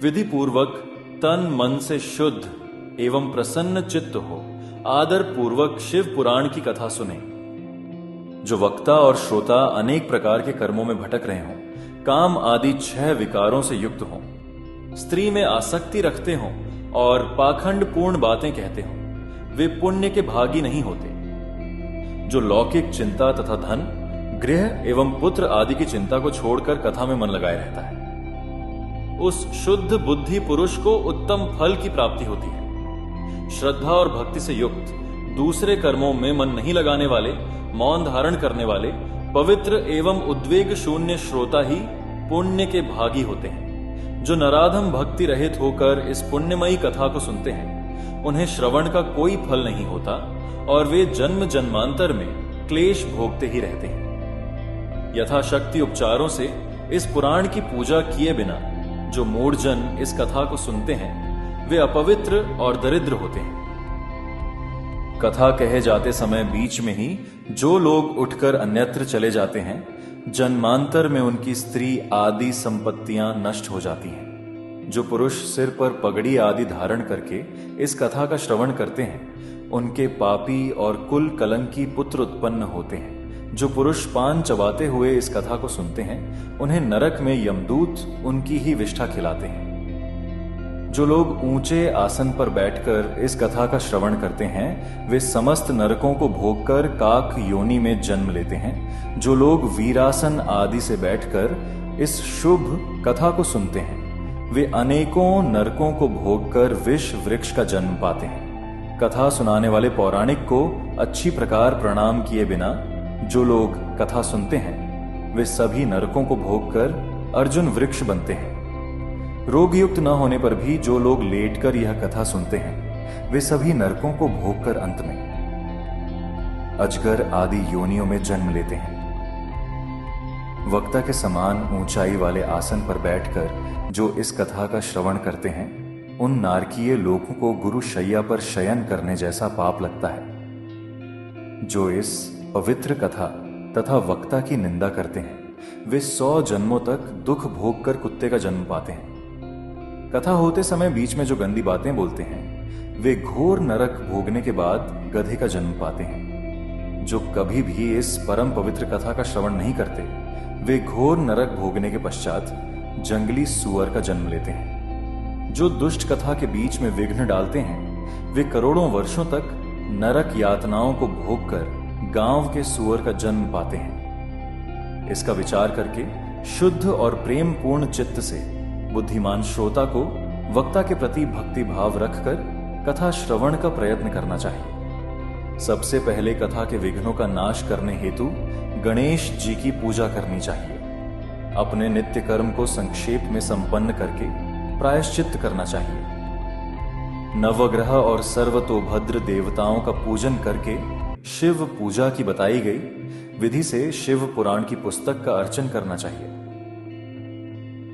विधि पूर्वक तन मन से शुद्ध एवं प्रसन्न चित्त हो आदर पूर्वक शिव पुराण की कथा सुने। जो वक्ता और श्रोता अनेक प्रकार के कर्मों में भटक रहे हों, काम आदि 6 विकारों से युक्त हों, स्त्री में आसक्ति रखते हों और पाखंड पूर्ण बातें कहते हों, वे पुण्य के भागी नहीं होते। जो लौकिक चिंता तथा धन, गृह एवं पुत्र आदि की चिंता को छोड़कर कथा में मन लगाए रहता है, उस शुद्ध बुद्धि पुरुष को उत्तम फल की प्राप्ति होती है। श्रद्धा और भक्ति से युक्त, दूसरे कर्मों में मन नहीं लगाने वाले, मौन धारण करने वाले, पवित्र एवं उद्वेग शून्य श्रोता ही पुण्य के भागी होते हैं। जो नराधम भक्ति रहित होकर इस पुण्यमयी कथा को सुनते हैं, उन्हें श्रवण का कोई फल नहीं होता और वे जन्म जन्मांतर में क्लेश भोगते ही रहते हैं। यथाशक्ति उपचारों से इस पुराण की पूजा किए बिना जो मूढ़जन इस कथा को सुनते हैं वे अपवित्र और दरिद्र होते हैं। कथा कहे जाते समय बीच में ही जो लोग उठकर अन्यत्र चले जाते हैं, जन्मांतर में उनकी स्त्री आदि संपत्तियां नष्ट हो जाती हैं। जो पुरुष सिर पर पगड़ी आदि धारण करके इस कथा का श्रवण करते हैं, उनके पापी और कुल कलंकी पुत्र उत्पन्न होते हैं। जो पुरुष पान चबाते हुए इस कथा को सुनते हैं, उन्हें नरक में यमदूत उनकी ही विष्ठा खिलाते हैं। जो लोग ऊंचे आसन पर बैठकर इस कथा का श्रवण करते हैं, वे समस्त नरकों को भोगकर काक योनि में जन्म लेते हैं। जो लोग वीरासन आदि से बैठकर इस शुभ कथा को सुनते हैं, वे अनेकों नरकों को भोगकर विष वृक्ष का जन्म पाते हैं। कथा सुनाने वाले पौराणिक को अच्छी प्रकार प्रणाम किए बिना जो लोग कथा सुनते हैं, वे सभी नरकों को भोगकर अर्जुन वृक्ष बनते हैं। रोग युक्त न होने पर भी जो लोग लेटकर यह कथा सुनते हैं, वे सभी नरकों को भोगकर अंत में अजगर आदि योनियों में जन्म लेते हैं। वक्ता के समान ऊंचाई वाले आसन पर बैठकर जो इस कथा का श्रवण करते हैं, उन नारकीय लोगों को गुरु शैया पर शयन करने जैसा पाप लगता है। जो इस पवित्र कथा तथा वक्ता की निंदा करते हैं, वे 100 जन्मों तक दुख भोग कर कुत्ते का जन्म पाते हैं। कथा होते समय बीच में जो गंदी बातें बोलते हैं, वे घोर नरक भोगने के बाद गधे का जन्म पाते हैं। जो कभी भी इस परम पवित्र कथा का श्रवण नहीं करते, वे घोर नरक भोगने के पश्चात जंगली सुअर का जन्म लेते हैं। जो दुष्ट कथा के बीच में विघ्न डालते हैं, वे करोड़ों वर्षों तक नरक यातनाओं को भोगकर गांव के सुअर का जन्म पाते हैं। इसका विचार करके शुद्ध और प्रेम पूर्ण चित्त से बुद्धिमान श्रोता को वक्ता के प्रति भक्ति भाव रखकर कथा श्रवण का प्रयत्न करना चाहिए। सबसे पहले कथा के विघ्नों का नाश करने हेतु गणेश जी की पूजा करनी चाहिए। अपने नित्य कर्म को संक्षेप में संपन्न करके प्रायश्चित्त करना चाहिए। नवग्रह और सर्वतोभद्र देवताओं का पूजन करके शिव पूजा की बताई गई विधि से शिव पुराण की पुस्तक का अर्चन करना चाहिए।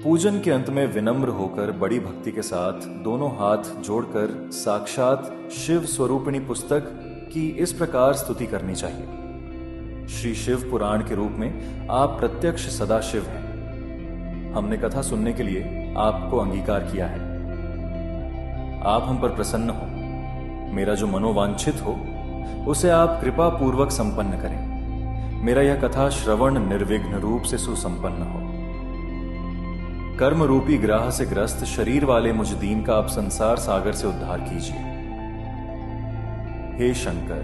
पूजन के अंत में विनम्र होकर बड़ी भक्ति के साथ दोनों हाथ जोड़कर साक्षात शिव स्वरूपिणी पुस्तक की इस प्रकार स्तुति करनी चाहिए। श्री शिव पुराण के रूप में आप प्रत्यक्ष सदाशिव हैं। हमने कथा सुनने के लिए आपको अंगीकार किया है। आप हम पर प्रसन्न हो। मेरा जो मनोवांछित हो उसे आप कृपा पूर्वक संपन्न करें। मेरा यह कथा श्रवण निर्विघ्न रूप से सुसंपन्न हो। कर्म रूपी ग्रह से ग्रस्त शरीर वाले मुझ दीन का आप संसार सागर से उद्धार कीजिए। हे शंकर,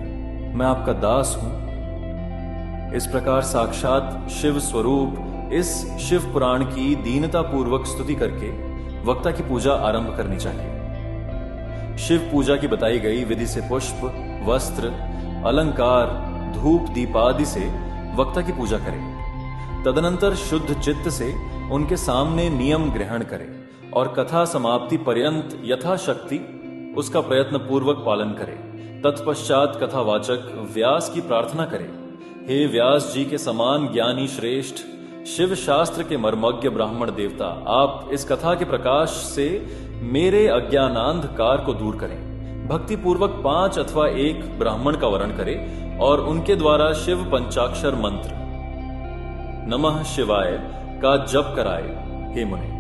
मैं आपका दास हूं। इस प्रकार साक्षात शिव स्वरूप इस शिव पुराण की दीनता पूर्वक स्तुति करके वक्ता की पूजा आरंभ करनी चाहिए। शिव पूजा की बताई गई विधि से पुष्प, वस्त्र, अलंकार, धूप, दीप आदि से वक्ता की पूजा करें। तदनंतर शुद्ध चित्त से उनके सामने नियम ग्रहण करें और कथा समाप्ति पर्यंत यथाशक्ति उसका प्रयत्न पूर्वक पालन करें। तत्पश्चात कथावाचक व्यास की प्रार्थना करें। हे व्यास जी के समान ज्ञानी श्रेष्ठ शिव शास्त्र के मर्मज्ञ ब्राह्मण देवता, आप इस कथा के प्रकाश से मेरे अज्ञानांधकार को दूर करें। भक्ति पूर्वक 5 अथवा 1 ब्राह्मण का वर्ण करें और उनके द्वारा शिव पंचाक्षर मंत्र नमः शिवाय का जप कराए। हे मुने,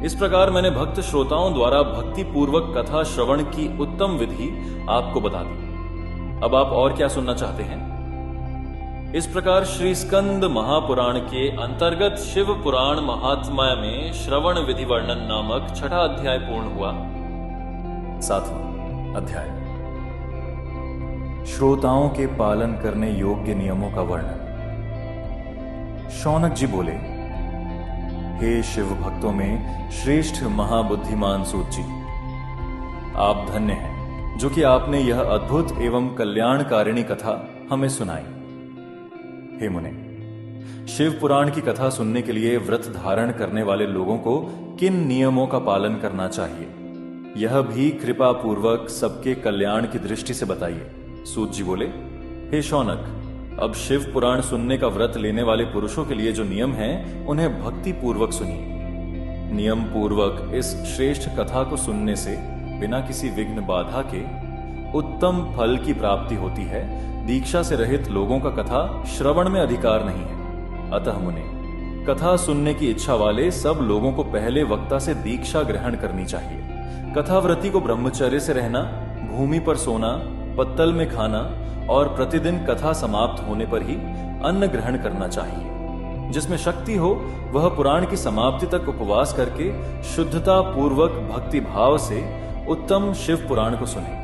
इस प्रकार मैंने भक्त श्रोताओं द्वारा भक्ति पूर्वक कथा श्रवण की उत्तम विधि आपको बता दी। अब आप और क्या सुनना चाहते हैं? इस प्रकार श्री स्कंद महापुराण के अंतर्गत शिव पुराण महात्म्य में श्रवण विधि वर्णन नामक 6वां अध्याय पूर्ण हुआ। 7वां अध्याय श्रोताओं के पालन करने योग्य नियमों का वर्णन। शौनक जी बोले, हे शिव भक्तों में श्रेष्ठ महाबुद्धिमान सूत जी, आप धन्य हैं जो कि आपने यह अद्भुत एवं कल्याणकारिणी कथा हमें सुनाई। हे मुने, शिव पुराण की कथा सुनने के लिए व्रत धारण करने वाले लोगों को किन नियमों का पालन करना चाहिए, यह भी कृपा पूर्वक सबके कल्याण की दृष्टि से बताइए। सूत जी बोले, हे शौनक, अब शिव पुराण सुनने का व्रत लेने वाले पुरुषों के लिए जो नियम हैं, उन्हें भक्ति पूर्वक सुनिए। नियम पूर्वक इस श्रेष्ठ कथा को सुनने से बिना किसी विघ्न बाधा के उत्तम फल की प्राप्ति होती है। दीक्षा से रहित लोगों का कथा श्रवण में अधिकार नहीं है। अतः मुने, कथा सुनने की इच्छा वाले सब लोगों को पहले वक्ता से दीक्षा ग्रहण करनी चाहिए। कथाव्रती को ब्रह्मचर्य से रहना, भूमि पर सोना, पत्तल में खाना और प्रतिदिन कथा समाप्त होने पर ही अन्न ग्रहण करना चाहिए। जिसमें शक्ति हो वह पुराण की समाप्ति तक उपवास करके शुद्धता पूर्वक भक्ति भाव से उत्तम शिव पुराण को सुने।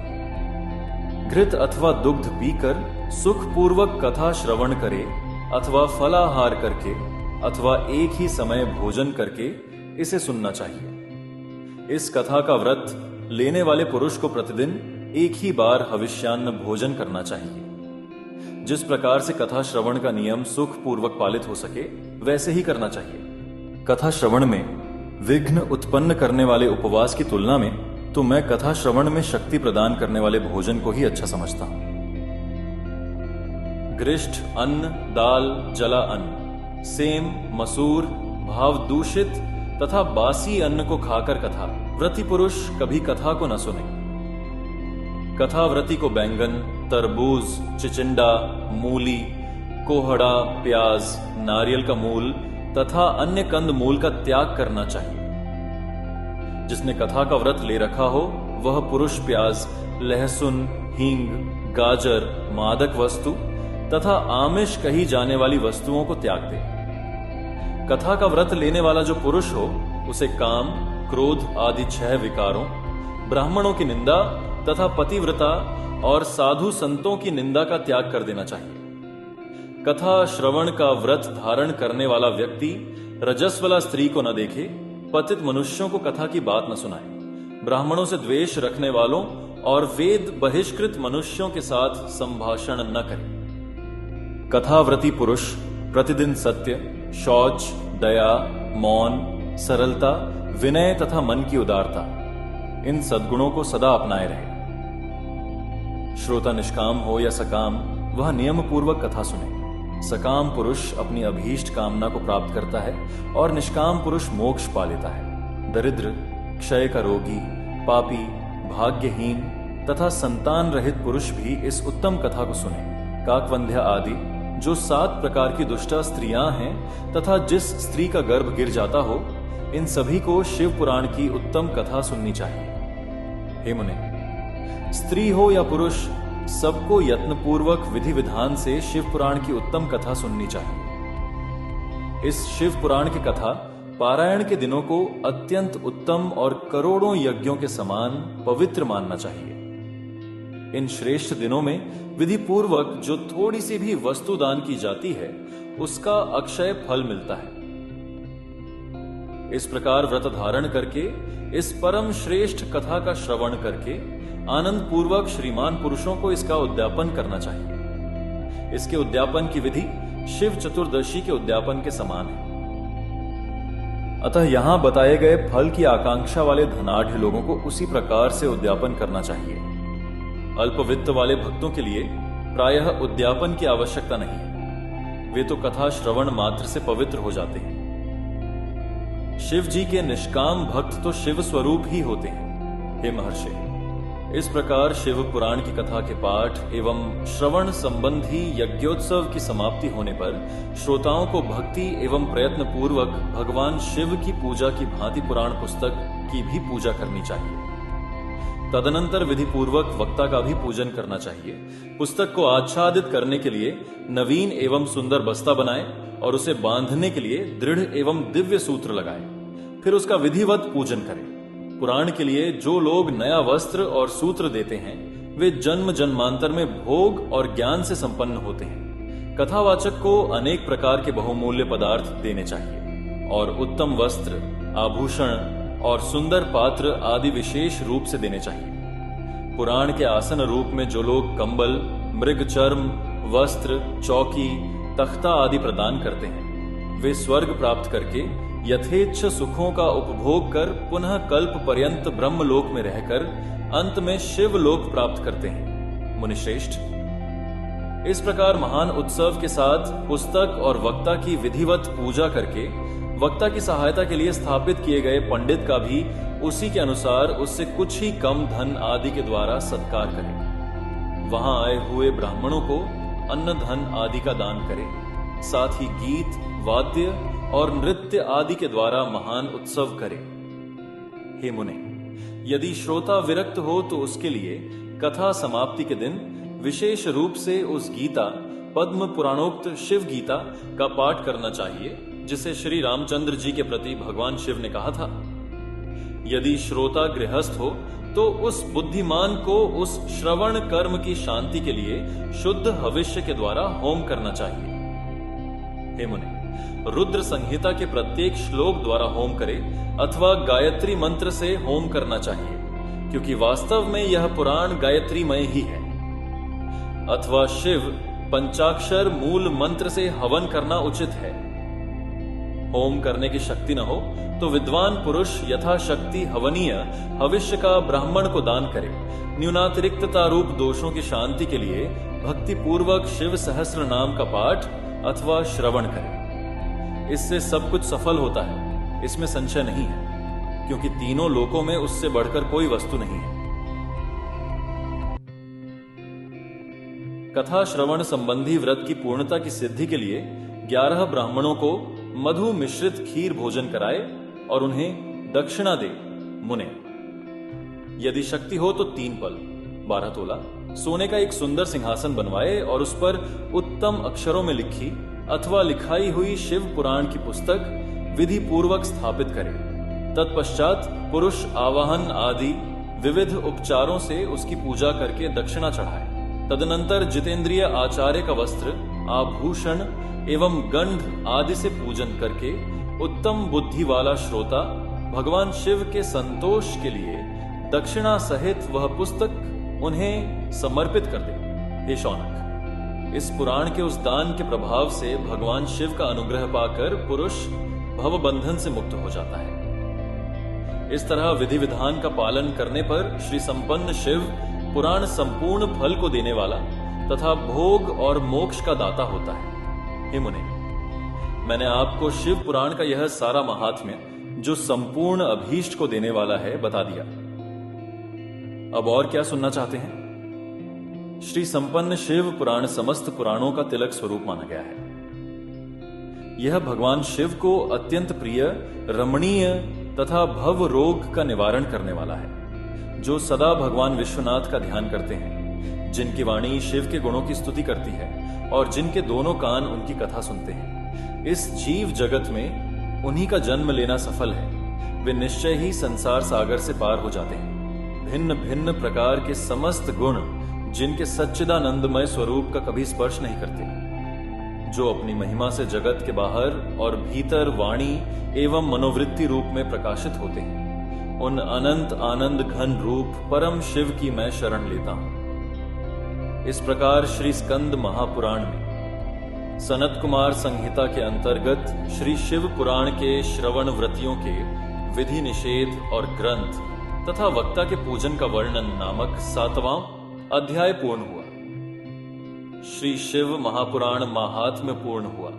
घृत अथवा दुग्ध पीकर सुख पूर्वक कथा श्रवण करे अथवा फलाहार करके अथवा एक ही समय भोजन करके इसे सुनना चाहिए। इस कथा का व्रत लेने वाले पुरुष को प्रतिदिन एक ही बार हविष्यान्न भोजन करना चाहिए। जिस प्रकार से कथा श्रवण का नियम सुख पूर्वक पालित हो सके वैसे ही करना चाहिए। कथा श्रवण में विघ्न उत्पन्न करने वाले उपवास की तुलना में तो मैं कथा श्रवण में शक्ति प्रदान करने वाले भोजन को ही अच्छा समझता हूं। घृष्ट अन्न, दाल, जला अन्न, सेम, मसूर, भाव दूषित तथा बासी अन्न को खाकर कथा व्रती पुरुष कभी कथा को न सुने। कथाव्रती को बैंगन, तरबूज, चिचिंडा, मूली, कोहड़ा, प्याज, नारियल का मूल तथा अन्य कंद मूल का त्याग करना चाहिए। जिसने कथा का व्रत ले रखा हो वह पुरुष प्याज, लहसुन, हींग, गाजर, मादक वस्तु तथा आमिष कही जाने वाली वस्तुओं को त्याग दे। कथा का व्रत लेने वाला जो पुरुष हो उसे काम, क्रोध आदि 6 विकारों, ब्राह्मणों की निंदा तथा पतिव्रता और साधु संतों की निंदा का त्याग कर देना चाहिए। कथा श्रवण का व्रत धारण करने वाला व्यक्ति रजस्वला स्त्री को न देखे, पतित मनुष्यों को कथा की बात न सुनाए, ब्राह्मणों से द्वेष रखने वालों और वेद बहिष्कृत मनुष्यों के साथ संभाषण न करे। कथाव्रती पुरुष प्रतिदिन सत्य, शौच, दया, मौन, सरलता, विनय तथा मन की उदारता, इन सद्गुणों को सदा अपनाए रहे। श्रोता निष्काम हो या सकाम, वह नियम पूर्वक कथा सुने। सकाम पुरुष अपनी अभीष्ट कामना को प्राप्त करता है और निष्काम पुरुष मोक्ष पा लेता है। दरिद्र, क्षय का रोगी, पापी, भाग्यहीन तथा संतान रहित पुरुष भी इस उत्तम कथा को सुने। काकवंध्या आदि जो 7 प्रकार की दुष्टा स्त्रियां हैं तथा जिस स्त्री का गर्भ गिर जाता हो, इन सभी को शिव पुराण की उत्तम कथा सुननी चाहिए। हे मुने, स्त्री हो या पुरुष, सबको यत्नपूर्वक विधि विधान से शिव पुराण की उत्तम कथा सुननी चाहिए। इस शिव पुराण की कथा पारायण के दिनों को अत्यंत उत्तम और करोड़ों यज्ञों के समान पवित्र मानना चाहिए। इन श्रेष्ठ दिनों में विधि पूर्वक जो थोड़ी सी भी वस्तु दान की जाती है उसका अक्षय फल मिलता है। इस प्रकार व्रत धारण करके इस परम श्रेष्ठ कथा का श्रवण करके आनंद पूर्वक श्रीमान पुरुषों को इसका उद्यापन करना चाहिए। इसके उद्यापन की विधि शिव चतुर्दशी के उद्यापन के समान है। अतः यहां बताए गए फल की आकांक्षा वाले धनाढ़ लोगों को उसी प्रकार से उद्यापन करना चाहिए। अल्प वित्त वाले भक्तों के लिए प्रायः उद्यापन की आवश्यकता नहीं है, वे तो कथा श्रवण मात्र से पवित्र हो जाते हैं। शिव जी के निष्काम भक्त तो शिव स्वरूप ही होते हैं। हे महर्षि, इस प्रकार शिव पुराण की कथा के पाठ एवं श्रवण संबंधी यज्ञोत्सव की समाप्ति होने पर श्रोताओं को भक्ति एवं प्रयत्न पूर्वक भगवान शिव की पूजा की भांति पुराण पुस्तक की भी पूजा करनी चाहिए। तदनंतर विधि पूर्वक वक्ता का भी पूजन करना चाहिए। पुस्तक को आच्छादित करने के लिए नवीन एवं सुंदर बस्ता बनाए और उसे बांधने के लिए दृढ़ एवं दिव्य सूत्र लगाए, फिर उसका विधिवत पूजन करें। पुराण के लिए जो लोग नया वस्त्र और सूत्र देते हैं वे जन्म जन्मांतर में भोग और ज्ञान से संपन्न होते हैं। कथावाचक को अनेक प्रकार के बहुमूल्य पदार्थ देने चाहिए और उत्तम वस्त्र, आभूषण और सुंदर पात्र आदि विशेष रूप से देने चाहिए। पुराण के आसन रूप में जो लोग कंबल, मृग चर्म, वस्त्र, चौकी, तख्ता आदि प्रदान करते हैं वे स्वर्ग प्राप्त करके यथेच्छ सुखों का उपभोग कर पुनः कल्प पर्यंत ब्रह्मलोक में रहकर अंत में शिव लोक प्राप्त करते हैं। मुनिश्रेष्ठ, इस प्रकार महान उत्सव के साथ पुस्तक और वक्ता की विधिवत पूजा करके वक्ता की सहायता के लिए स्थापित किए गए पंडित का भी उसी के अनुसार उससे कुछ ही कम धन आदि के द्वारा सत्कार करे। वहां आए हुए ब्राह्मणों को अन्न धन आदि का दान करे। साथ ही गीत, वाद्य और नृत्य आदि के द्वारा महान उत्सव करे। हे मुने, यदि श्रोता विरक्त हो तो उसके लिए कथा समाप्ति के दिन विशेष रूप से उस गीता, पद्म पुराणोक्त शिव गीता का पाठ करना चाहिए, जिसे श्री रामचंद्र जी के प्रति भगवान शिव ने कहा था। यदि श्रोता गृहस्थ हो तो उस बुद्धिमान को उस श्रवण कर्म की शांति के लिए शुद्ध हविष्य के द्वारा होम करना चाहिए। हे मुने, रुद्र संहिता के प्रत्येक श्लोक द्वारा होम करे अथवा गायत्री मंत्र से होम करना चाहिए, क्योंकि वास्तव में यह पुराण गायत्रीमय ही है। अथवा शिव पंचाक्षर मूल मंत्र से हवन करना उचित है। होम करने की शक्ति न हो तो विद्वान पुरुष यथाशक्ति हवनीय हविष्य का ब्राह्मण को दान करे। न्यूनातिरिक्तता रूप दोषों की शांति के लिए भक्ति पूर्वक शिव सहस्र नाम का पाठ अथवा श्रवण करे। इससे सब कुछ सफल होता है, इसमें संशय नहीं है, क्योंकि तीनों लोकों में उससे बढ़कर कोई वस्तु नहीं है। कथा श्रवण संबंधी व्रत की पूर्णता की सिद्धि के लिए 11 ब्राह्मणों को मधु मिश्रित खीर भोजन कराए और उन्हें दक्षिणा दे। मुने, यदि शक्ति हो तो 3 पल 12 तोला सोने का एक सुंदर सिंहासन बनवाए और उस पर उत्तम अक्षरों में लिखी अथवा लिखाई हुई शिव पुराण की पुस्तक विधि पूर्वक स्थापित करे। तत्पश्चात पुरुष आवाहन आदि विविध उपचारों से उसकी पूजा करके दक्षिणा चढ़ाए। तदनंतर जितेंद्रिय आचार्य का वस्त्र, आभूषण एवं गंध आदि से पूजन करके उत्तम बुद्धि वाला श्रोता भगवान शिव के संतोष के लिए दक्षिणा सहित वह पुस्तक उन्हें समर्पित कर दे। हे शौनक, इस पुराण के उस दान के प्रभाव से भगवान शिव का अनुग्रह पाकर पुरुष भव बंधन से मुक्त हो जाता है। इस तरह विधि विधान का पालन करने पर श्री संपन्न शिव पुराण संपूर्ण फल को देने वाला तथा भोग और मोक्ष का दाता होता है। हे मुने, मैंने आपको शिव पुराण का यह सारा महात्म्य, जो संपूर्ण अभीष्ट को देने वाला है, बता दिया। अब और क्या सुनना चाहते हैं? श्री संपन्न शिव पुराण समस्त पुराणों का तिलक स्वरूप माना गया है। यह भगवान शिव को अत्यंत प्रिय, रमणीय तथा भव रोग का निवारण करने वाला है। जो सदा भगवान विश्वनाथ का ध्यान करते हैं, जिनकी वाणी शिव के गुणों की स्तुति करती है और जिनके दोनों कान उनकी कथा सुनते हैं, इस जीव जगत में उन्हीं का जन्म लेना सफल है। वे निश्चय ही संसार सागर से पार हो जाते हैं। भिन्न भिन्न प्रकार के समस्त गुण जिनके सच्चिदानंदमय स्वरूप का कभी स्पर्श नहीं करते, जो अपनी महिमा से जगत के बाहर और भीतर वाणी एवं मनोवृत्ति रूप में प्रकाशित होते हैं, उन अनंत आनंद घन रूप परम शिव की मैं शरण लेता हूं। इस प्रकार श्री स्कंद महापुराण में सनत कुमार संहिता के अंतर्गत श्री शिव पुराण के श्रवण व्रतियों के विधि निषेध और ग्रंथ तथा वक्ता के पूजन का वर्णन नामक 7वां अध्याय पूर्ण हुआ। श्री शिव महापुराण महात्म्य पूर्ण हुआ।